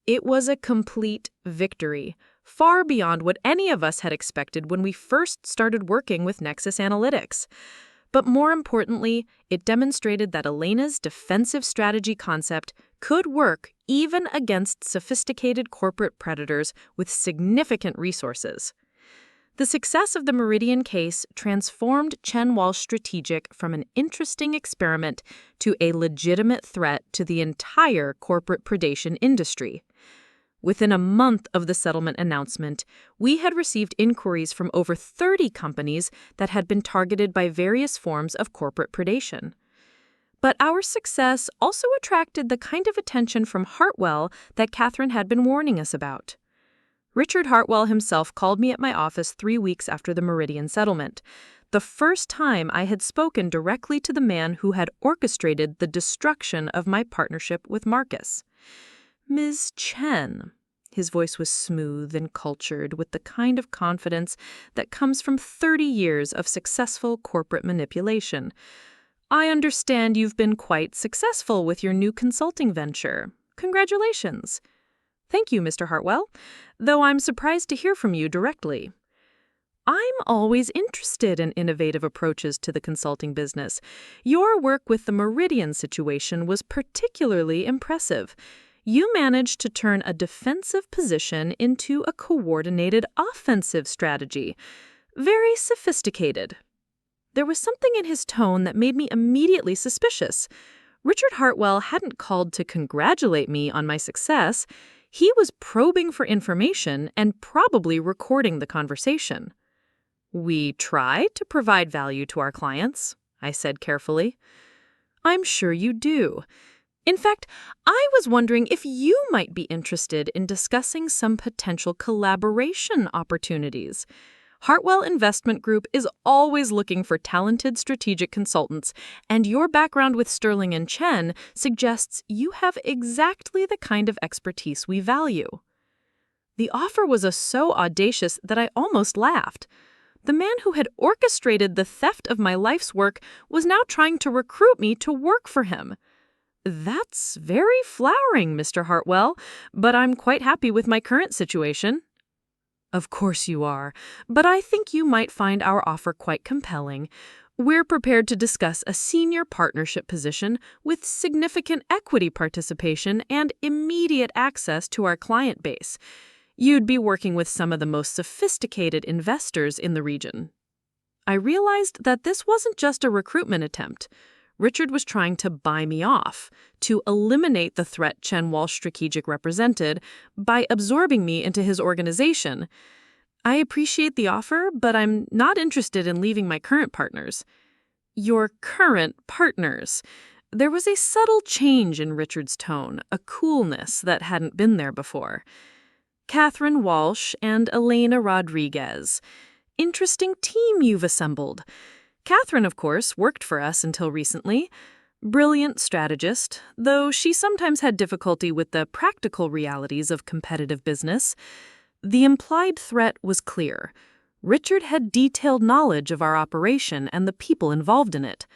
It was a complete victory, far beyond what any of us had expected when we first started working with Nexus Analytics. But more importantly, it demonstrated that Elena's defensive strategy concept could work even against sophisticated corporate predators with significant resources. The success of the Meridian case transformed Chen Walsh Strategic from an interesting experiment to a legitimate threat to the entire corporate predation industry. Within a month of the settlement announcement, we had received inquiries from over 30 companies that had been targeted by various forms of corporate predation. But our success also attracted the kind of attention from Hartwell that Catherine had been warning us about. Richard Hartwell himself called me at my office 3 weeks after the Meridian settlement, the first time I had spoken directly to the man who had orchestrated the destruction of my partnership with Marcus. "Ms. Chen," his voice was smooth and cultured with the kind of confidence that comes from 30 years of successful corporate manipulation. "I understand you've been quite successful with your new consulting venture. Congratulations." "Thank you, Mr. Hartwell, though I'm surprised to hear from you directly." "I'm always interested in innovative approaches to the consulting business. Your work with the Meridian situation was particularly impressive. You managed to turn a defensive position into a coordinated offensive strategy. Very sophisticated." There was something in his tone that made me immediately suspicious. Richard Hartwell hadn't called to congratulate me on my success. He was probing for information and probably recording the conversation. "We try to provide value to our clients," I said carefully. "I'm sure you do. In fact, I was wondering if you might be interested in discussing some potential collaboration opportunities. Hartwell Investment Group is always looking for talented strategic consultants, and your background with Sterling and Chen suggests you have exactly the kind of expertise we value." The offer was so audacious that I almost laughed. The man who had orchestrated the theft of my life's work was now trying to recruit me to work for him. "That's very flattering, Mr. Hartwell, but I'm quite happy with my current situation." "Of course you are, but I think you might find our offer quite compelling. We're prepared to discuss a senior partnership position with significant equity participation and immediate access to our client base. You'd be working with some of the most sophisticated investors in the region." I realized that this wasn't just a recruitment attempt. Richard was trying to buy me off, to eliminate the threat Chen Walsh Strategic represented by absorbing me into his organization. "I appreciate the offer, but I'm not interested in leaving my current partners." "Your current partners." There was a subtle change in Richard's tone, a coolness that hadn't been there before. "Catherine Walsh and Elena Rodriguez. Interesting team you've assembled. Catherine, of course, worked for us until recently. Brilliant strategist, though she sometimes had difficulty with the practical realities of competitive business. The implied threat was clear. Richard had detailed knowledge of our operation and the people involved in it.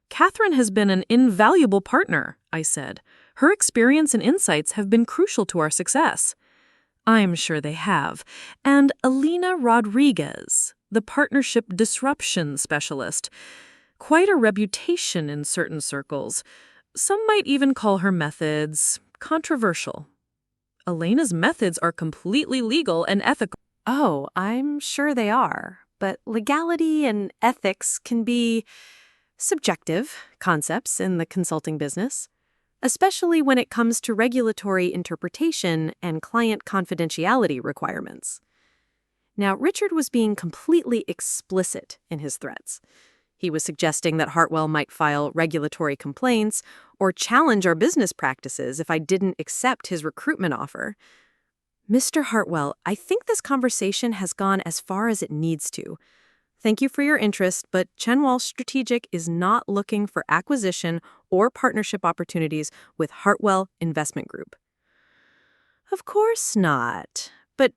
Catherine has been an invaluable partner, I said. Her experience and insights have been crucial to our success. I'm sure they have. And Alina Rodriguez, the partnership disruption specialist. Quite a reputation in certain circles. Some might even call her methods controversial. Elena's methods are completely legal and ethical. Oh, I'm sure they are. But legality and ethics can be subjective concepts in the consulting business, especially when it comes to regulatory interpretation and client confidentiality requirements. Now, Richard was being completely explicit in his threats. He was suggesting that Hartwell might file regulatory complaints or challenge our business practices if I didn't accept his recruitment offer. Mr. Hartwell, I think this conversation has gone as far as it needs to. Thank you for your interest, but Chenwal Strategic is not looking for acquisition or partnership opportunities with Hartwell Investment Group. Of course not. But,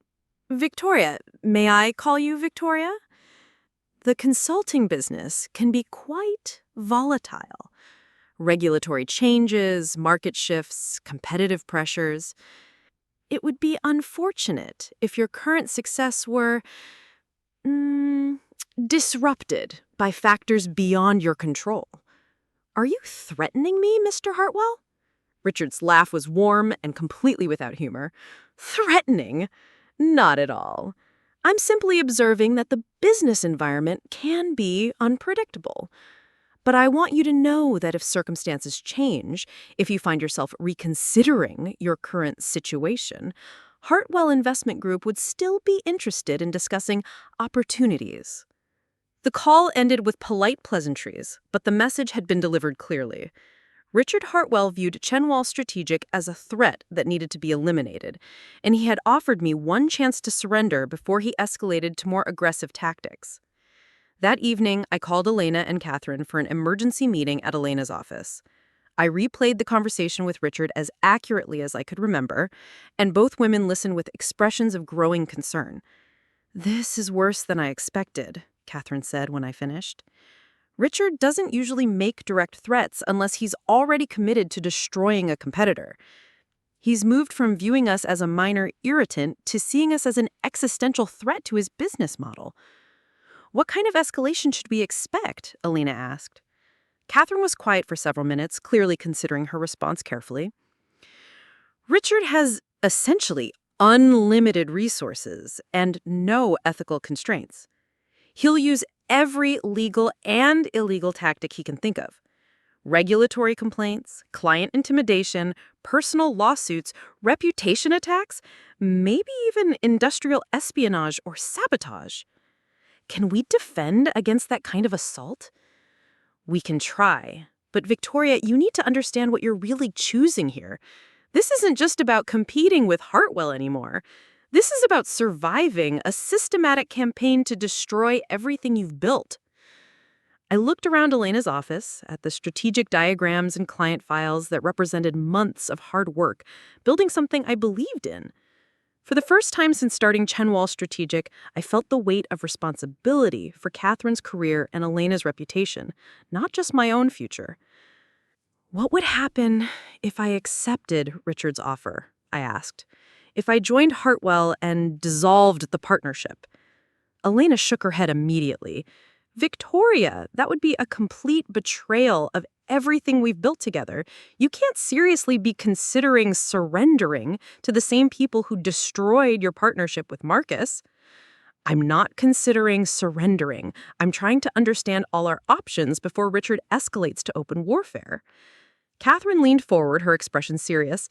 Victoria, may I call you Victoria? The consulting business can be quite volatile. Regulatory changes, market shifts, competitive pressures. It would be unfortunate if your current success were disrupted by factors beyond your control. Are you threatening me, Mr. Hartwell? Richard's laugh was warm and completely without humor. Threatening? Not at all. I'm simply observing that the business environment can be unpredictable. But I want you to know that if circumstances change, if you find yourself reconsidering your current situation, Hartwell Investment Group would still be interested in discussing opportunities. The call ended with polite pleasantries, but the message had been delivered clearly. Richard Hartwell viewed Chenwal Strategic as a threat that needed to be eliminated, and he had offered me one chance to surrender before he escalated to more aggressive tactics. That evening, I called Elena and Catherine for an emergency meeting at Elena's office. I replayed the conversation with Richard as accurately as I could remember, and both women listened with expressions of growing concern. "This is worse than I expected," Catherine said when I finished. "Richard doesn't usually make direct threats unless he's already committed to destroying a competitor. He's moved from viewing us as a minor irritant to seeing us as an existential threat to his business model." "What kind of escalation should we expect?" Alina asked. Catherine was quiet for several minutes, clearly considering her response carefully. "Richard has essentially unlimited resources and no ethical constraints. He'll use every legal and illegal tactic he can think of. Regulatory complaints, client intimidation, personal lawsuits, reputation attacks, maybe even industrial espionage or sabotage. Can we defend against that kind of assault? We can try. But Victoria, you need to understand what you're really choosing here. This isn't just about competing with Hartwell anymore. This is about surviving a systematic campaign to destroy everything you've built." I looked around Elena's office at the strategic diagrams and client files that represented months of hard work, building something I believed in. For the first time since starting Chenwal Strategic, I felt the weight of responsibility for Catherine's career and Elena's reputation, not just my own future. "What would happen if I accepted Richard's offer?" I asked. "If I joined Hartwell and dissolved the partnership?" Elena shook her head immediately. "Victoria, that would be a complete betrayal of everything we've built together. You can't seriously be considering surrendering to the same people who destroyed your partnership with Marcus." "I'm not considering surrendering. I'm trying to understand all our options before Richard escalates to open warfare." Catherine leaned forward, her expression serious.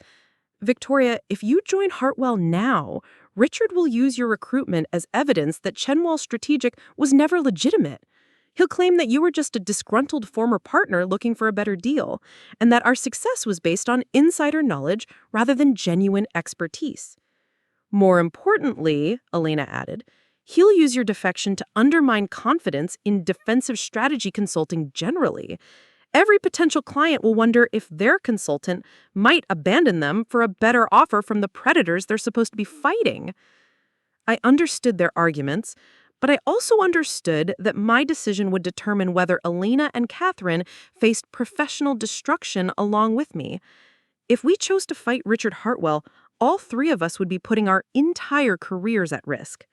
"Victoria, if you join Hartwell now, Richard will use your recruitment as evidence that Chenwal Strategic was never legitimate. He'll claim that you were just a disgruntled former partner looking for a better deal, and that our success was based on insider knowledge rather than genuine expertise. More importantly," Elena added, "he'll use your defection to undermine confidence in defensive strategy consulting generally. Every potential client will wonder if their consultant might abandon them for a better offer from the predators they're supposed to be fighting. I understood their arguments, but I also understood that my decision would determine whether Elena and Catherine faced professional destruction along with me. If we chose to fight Richard Hartwell, all three of us would be putting our entire careers at risk.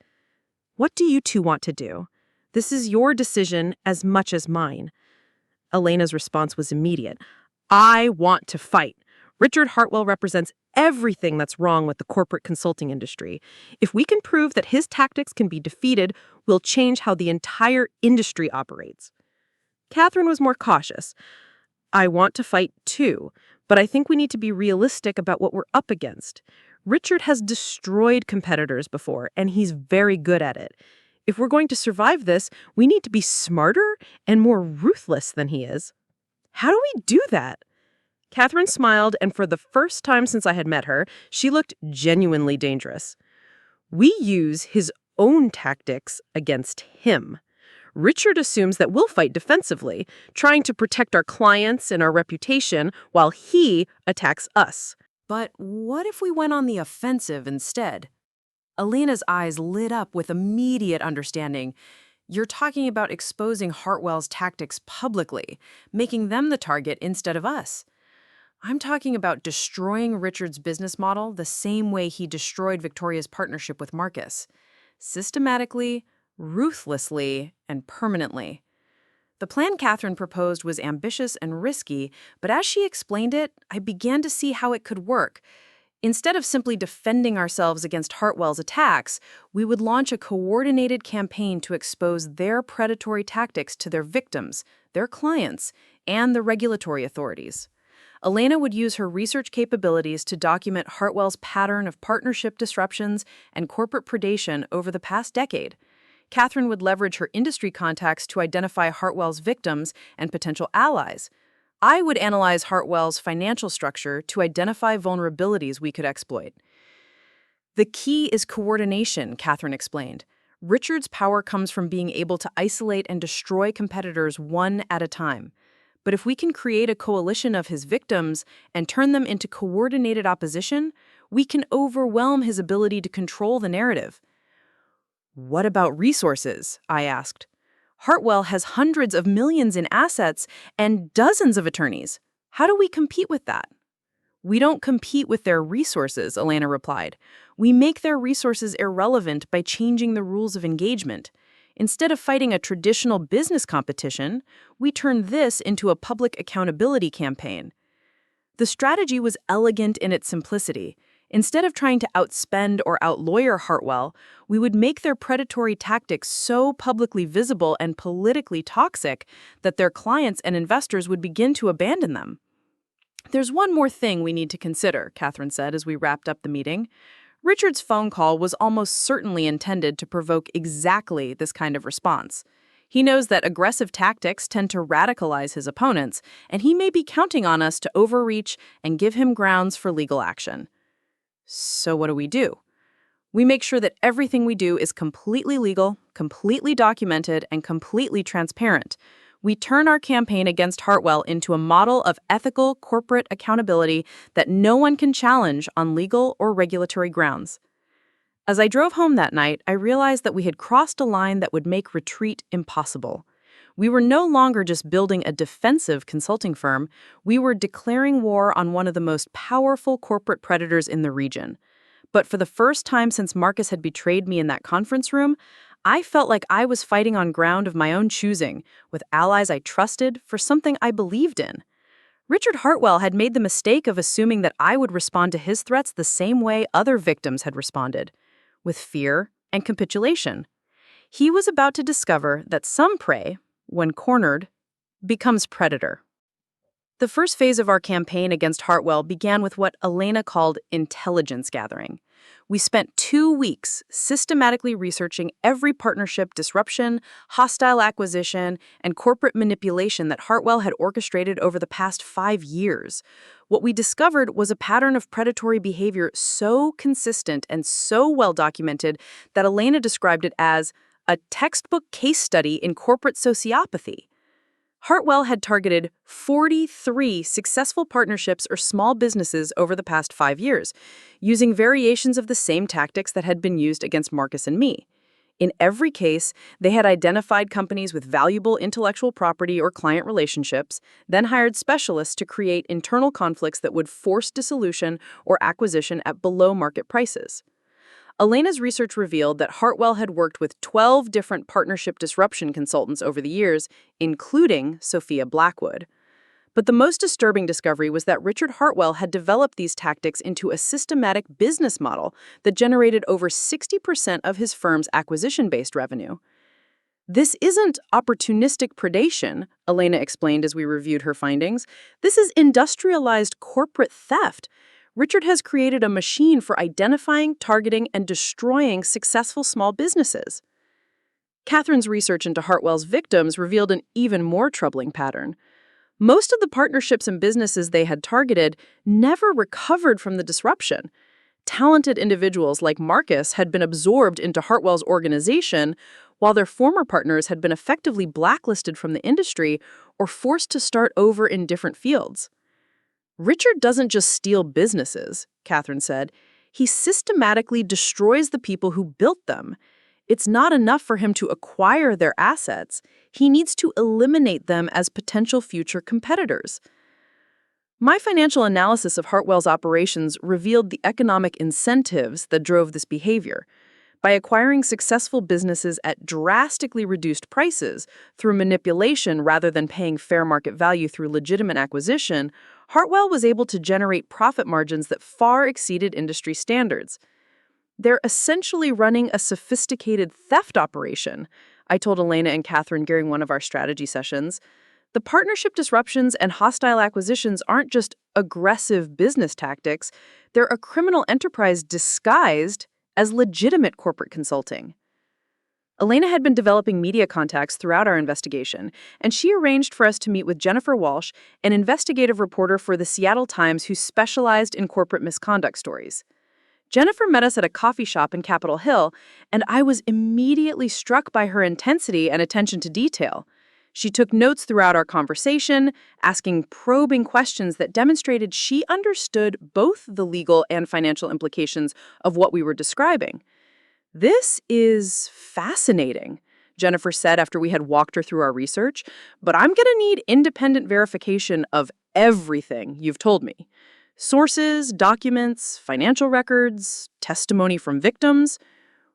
What do you two want to do? This is your decision as much as mine. Elena's response was immediate. I want to fight. Richard Hartwell represents everything that's wrong with the corporate consulting industry. If we can prove that his tactics can be defeated, we'll change how the entire industry operates. Catherine was more cautious. I want to fight too, but I think we need to be realistic about what we're up against. Richard has destroyed competitors before, and he's very good at it. If we're going to survive this, we need to be smarter and more ruthless than he is. How do we do that? Catherine smiled, and for the first time since I had met her, she looked genuinely dangerous. We use his own tactics against him. Richard assumes that we'll fight defensively, trying to protect our clients and our reputation while he attacks us. But what if we went on the offensive instead? Elena's eyes lit up with immediate understanding. You're talking about exposing Hartwell's tactics publicly, making them the target instead of us. I'm talking about destroying Richard's business model the same way he destroyed Victoria's partnership with Marcus. Systematically, ruthlessly, and permanently. The plan Catherine proposed was ambitious and risky, but as she explained it, I began to see how it could work. Instead of simply defending ourselves against Hartwell's attacks, we would launch a coordinated campaign to expose their predatory tactics to their victims, their clients, and the regulatory authorities. Elena would use her research capabilities to document Hartwell's pattern of partnership disruptions and corporate predation over the past decade. Catherine would leverage her industry contacts to identify Hartwell's victims and potential allies. I would analyze Hartwell's financial structure to identify vulnerabilities we could exploit. The key is coordination, Catherine explained. Richard's power comes from being able to isolate and destroy competitors one at a time. But if we can create a coalition of his victims and turn them into coordinated opposition, we can overwhelm his ability to control the narrative. What about resources? I asked. Hartwell has hundreds of millions in assets and dozens of attorneys. How do we compete with that? We don't compete with their resources, Elena replied. We make their resources irrelevant by changing the rules of engagement. Instead of fighting a traditional business competition, we turn this into a public accountability campaign. The strategy was elegant in its simplicity. Instead of trying to outspend or outlawyer Hartwell, we would make their predatory tactics so publicly visible and politically toxic that their clients and investors would begin to abandon them. There's one more thing we need to consider, Catherine said as we wrapped up the meeting. Richard's phone call was almost certainly intended to provoke exactly this kind of response. He knows that aggressive tactics tend to radicalize his opponents, and he may be counting on us to overreach and give him grounds for legal action. So what do? We make sure that everything we do is completely legal, completely documented, and completely transparent. We turn our campaign against Hartwell into a model of ethical corporate accountability that no one can challenge on legal or regulatory grounds. As I drove home that night, I realized that we had crossed a line that would make retreat impossible. We were no longer just building a defensive consulting firm, we were declaring war on one of the most powerful corporate predators in the region. But for the first time since Marcus had betrayed me in that conference room, I felt like I was fighting on ground of my own choosing, with allies I trusted for something I believed in. Richard Hartwell had made the mistake of assuming that I would respond to his threats the same way other victims had responded, with fear and capitulation. He was about to discover that some prey, when cornered, becomes predator. The first phase of our campaign against Hartwell began with what Elena called intelligence gathering. We spent 2 weeks systematically researching every partnership disruption, hostile acquisition, and corporate manipulation that Hartwell had orchestrated over the past 5 years. What we discovered was a pattern of predatory behavior so consistent and so well documented that Elena described it as a textbook case study in corporate sociopathy. Hartwell had targeted 43 successful partnerships or small businesses over the past 5 years, using variations of the same tactics that had been used against Marcus and me. In every case, they had identified companies with valuable intellectual property or client relationships, then hired specialists to create internal conflicts that would force dissolution or acquisition at below-market prices. Elena's research revealed that Hartwell had worked with 12 different partnership disruption consultants over the years, including Sophia Blackwood. But the most disturbing discovery was that Richard Hartwell had developed these tactics into a systematic business model that generated over 60% of his firm's acquisition-based revenue. This isn't opportunistic predation, Elena explained as we reviewed her findings. This is industrialized corporate theft. Richard has created a machine for identifying, targeting, and destroying successful small businesses. Catherine's research into Hartwell's victims revealed an even more troubling pattern. Most of the partnerships and businesses they had targeted never recovered from the disruption. Talented individuals like Marcus had been absorbed into Hartwell's organization, while their former partners had been effectively blacklisted from the industry or forced to start over in different fields. Richard doesn't just steal businesses, Catherine said. He systematically destroys the people who built them. It's not enough for him to acquire their assets. He needs to eliminate them as potential future competitors. My financial analysis of Hartwell's operations revealed the economic incentives that drove this behavior. By acquiring successful businesses at drastically reduced prices through manipulation rather than paying fair market value through legitimate acquisition, Hartwell was able to generate profit margins that far exceeded industry standards. They're essentially running a sophisticated theft operation, I told Elena and Catherine during one of our strategy sessions. The partnership disruptions and hostile acquisitions aren't just aggressive business tactics, they're a criminal enterprise disguised as legitimate corporate consulting. Elena had been developing media contacts throughout our investigation, and she arranged for us to meet with Jennifer Walsh, an investigative reporter for the Seattle Times who specialized in corporate misconduct stories. Jennifer met us at a coffee shop in Capitol Hill, and I was immediately struck by her intensity and attention to detail. She took notes throughout our conversation, asking probing questions that demonstrated she understood both the legal and financial implications of what we were describing. "This is fascinating," Jennifer said after we had walked her through our research, "but I'm going to need independent verification of everything you've told me. Sources, documents, financial records, testimony from victims."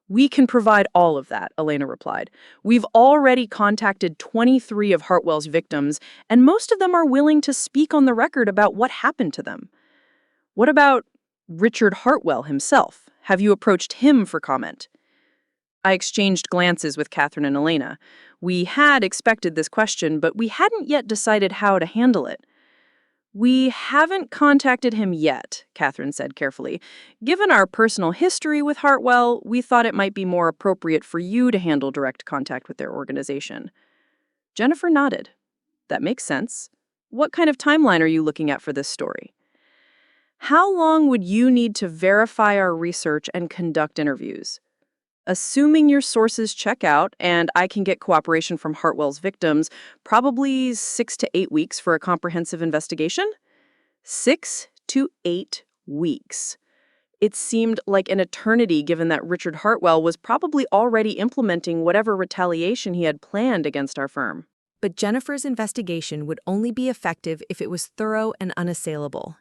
"We can provide all of that," Elena replied. "We've already contacted 23 of Hartwell's victims, and most of them are willing to speak on the record about what happened to them." "What about Richard Hartwell himself? Have you approached him for comment?" I exchanged glances with Catherine and Elena. We had expected this question, but we hadn't yet decided how to handle it. "We haven't contacted him yet," Catherine said carefully. "Given our personal history with Hartwell, we thought it might be more appropriate for you to handle direct contact with their organization." Jennifer nodded. "That makes sense. What kind of timeline are you looking at for this story?" "How long would you need to verify our research and conduct interviews?" "Assuming your sources check out and I can get cooperation from Hartwell's victims, probably 6 to 8 weeks for a comprehensive investigation?" 6 to 8 weeks. It seemed like an eternity given that Richard Hartwell was probably already implementing whatever retaliation he had planned against our firm. But Jennifer's investigation would only be effective if it was thorough and unassailable.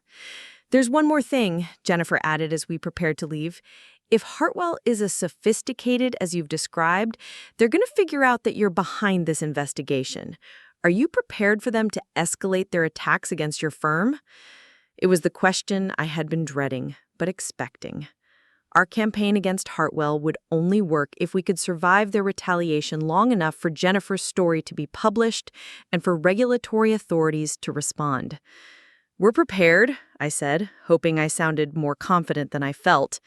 "There's one more thing," Jennifer added as we prepared to leave. "If Hartwell is as sophisticated as you've described, they're going to figure out that you're behind this investigation. Are you prepared for them to escalate their attacks against your firm?" It was the question I had been dreading, but expecting. Our campaign against Hartwell would only work if we could survive their retaliation long enough for Jennifer's story to be published and for regulatory authorities to respond. "We're prepared," I said, hoping I sounded more confident than I felt.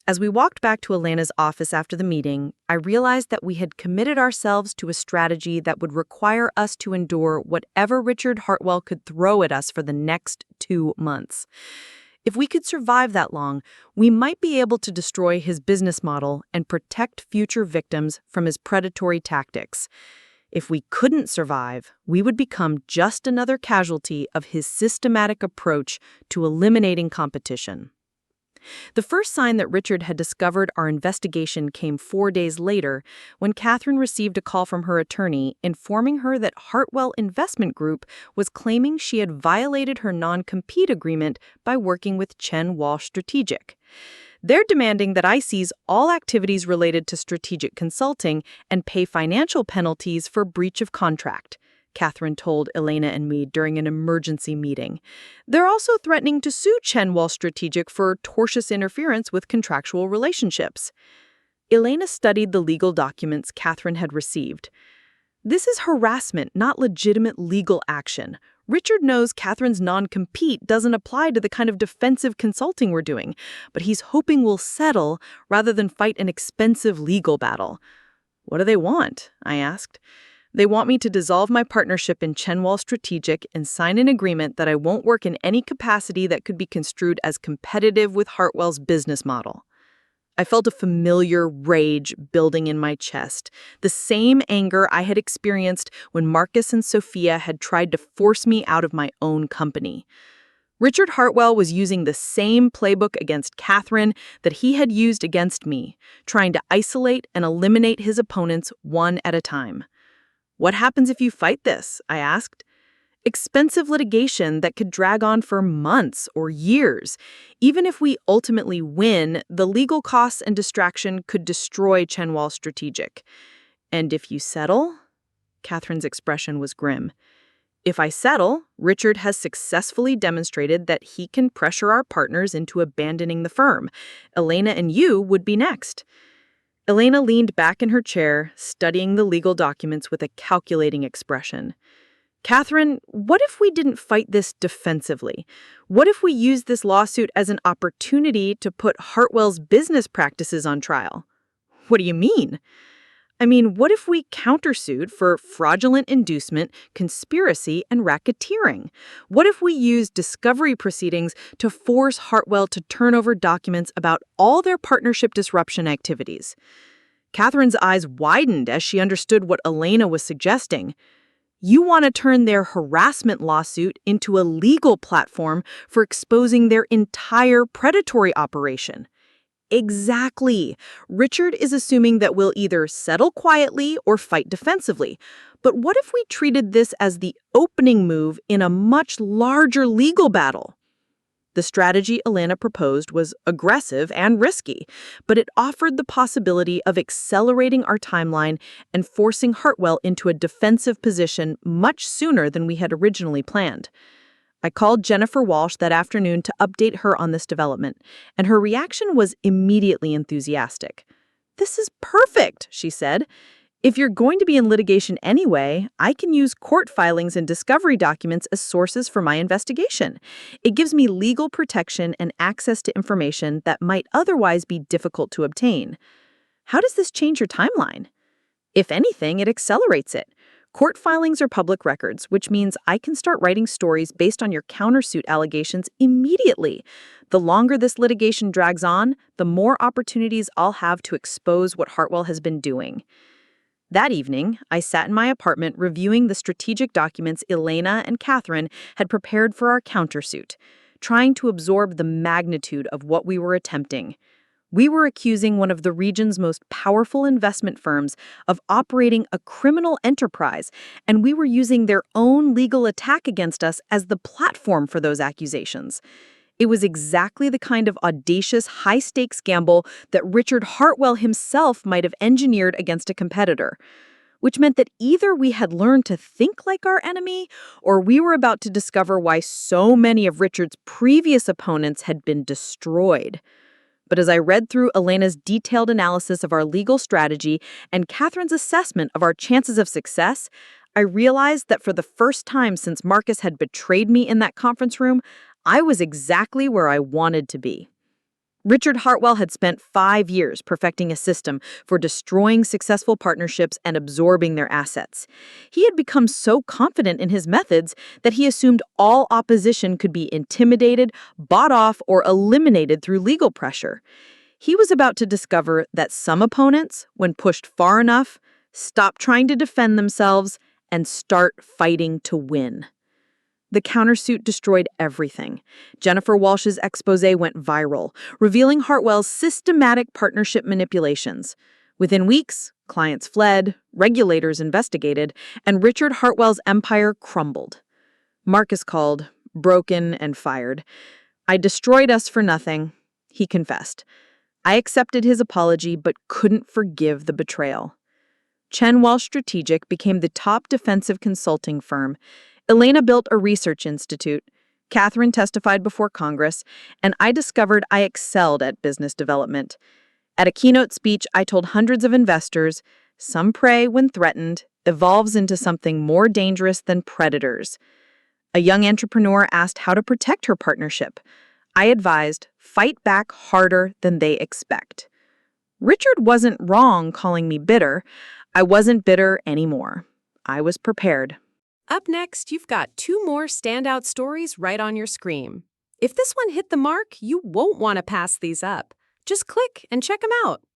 As we walked back to Elena's office after the meeting, I realized that we had committed ourselves to a strategy that would require us to endure whatever Richard Hartwell could throw at us for the next 2 months. If we could survive that long, we might be able to destroy his business model and protect future victims from his predatory tactics. If we couldn't survive, we would become just another casualty of his systematic approach to eliminating competition. The first sign that Richard had discovered our investigation came 4 days later when Catherine received a call from her attorney informing her that Hartwell Investment Group was claiming she had violated her non-compete agreement by working with Chen Walsh Strategic. They're demanding that I seize all activities related to strategic consulting and pay financial penalties for breach of contract, Catherine told Elena and me during an emergency meeting. They're also threatening to sue Chen Walsh Strategic for tortious interference with contractual relationships. Elena studied the legal documents Catherine had received. This is harassment, not legitimate legal action. Richard knows Catherine's non-compete doesn't apply to the kind of defensive consulting we're doing, but he's hoping we'll settle rather than fight an expensive legal battle. What do they want? I asked. They want me to dissolve my partnership in Chenwal Strategic and sign an agreement that I won't work in any capacity that could be construed as competitive with Hartwell's business model. I felt a familiar rage building in my chest, the same anger I had experienced when Marcus and Sophia had tried to force me out of my own company. Richard Hartwell was using the same playbook against Catherine that he had used against me, trying to isolate and eliminate his opponents one at a time. What happens if you fight this? I asked. Expensive litigation that could drag on for months or years. Even if we ultimately win, the legal costs and distraction could destroy Chenwal Strategic. And if you settle? Catherine's expression was grim. If I settle, Richard has successfully demonstrated that he can pressure our partners into abandoning the firm. Elena and you would be next. Elena leaned back in her chair, studying the legal documents with a calculating expression. Catherine, what if we didn't fight this defensively? What if we used this lawsuit as an opportunity to put Hartwell's business practices on trial? What do you mean? I mean, what if we countersued for fraudulent inducement, conspiracy, and racketeering? What if we used discovery proceedings to force Hartwell to turn over documents about all their partnership disruption activities? Catherine's eyes widened as she understood what Elena was suggesting. You want to turn their harassment lawsuit into a legal platform for exposing their entire predatory operation. Exactly. Richard is assuming that we'll either settle quietly or fight defensively. But what if we treated this as the opening move in a much larger legal battle? The strategy Elena proposed was aggressive and risky, but it offered the possibility of accelerating our timeline and forcing Hartwell into a defensive position much sooner than we had originally planned. I called Jennifer Walsh that afternoon to update her on this development, and her reaction was immediately enthusiastic. "This is perfect," she said. "If you're going to be in litigation anyway, I can use court filings and discovery documents as sources for my investigation. It gives me legal protection and access to information that might otherwise be difficult to obtain." How does this change your timeline? If anything, it accelerates it. Court filings are public records, which means I can start writing stories based on your countersuit allegations immediately. The longer this litigation drags on, the more opportunities I'll have to expose what Hartwell has been doing. That evening, I sat in my apartment reviewing the strategic documents Elena and Catherine had prepared for our countersuit, trying to absorb the magnitude of what we were attempting. We were accusing one of the region's most powerful investment firms of operating a criminal enterprise, and we were using their own legal attack against us as the platform for those accusations. It was exactly the kind of audacious, high-stakes gamble that Richard Hartwell himself might have engineered against a competitor, which meant that either we had learned to think like our enemy, or we were about to discover why so many of Richard's previous opponents had been destroyed. But as I read through Elena's detailed analysis of our legal strategy and Catherine's assessment of our chances of success, I realized that for the first time since Marcus had betrayed me in that conference room, I was exactly where I wanted to be. Richard Hartwell had spent 5 years perfecting a system for destroying successful partnerships and absorbing their assets. He had become so confident in his methods that he assumed all opposition could be intimidated, bought off, or eliminated through legal pressure. He was about to discover that some opponents, when pushed far enough, stop trying to defend themselves, and start fighting to win. The countersuit destroyed everything. Jennifer Walsh's expose went viral, revealing Hartwell's systematic partnership manipulations. Within weeks, clients fled, regulators investigated, and Richard Hartwell's empire crumbled. Marcus called, broken and fired. "I destroyed us for nothing," he confessed. I accepted his apology but couldn't forgive the betrayal. Chen Walsh Strategic became the top defensive consulting firm. Elena built a research institute. Catherine testified before Congress, and I discovered I excelled at business development. At a keynote speech, I told hundreds of investors, some prey when threatened, evolves into something more dangerous than predators. A young entrepreneur asked how to protect her partnership. I advised, fight back harder than they expect. Richard wasn't wrong calling me bitter. I wasn't bitter anymore. I was prepared. Up next, you've got 2 more standout stories right on your screen. If this one hit the mark, you won't want to pass these up. Just click and check them out.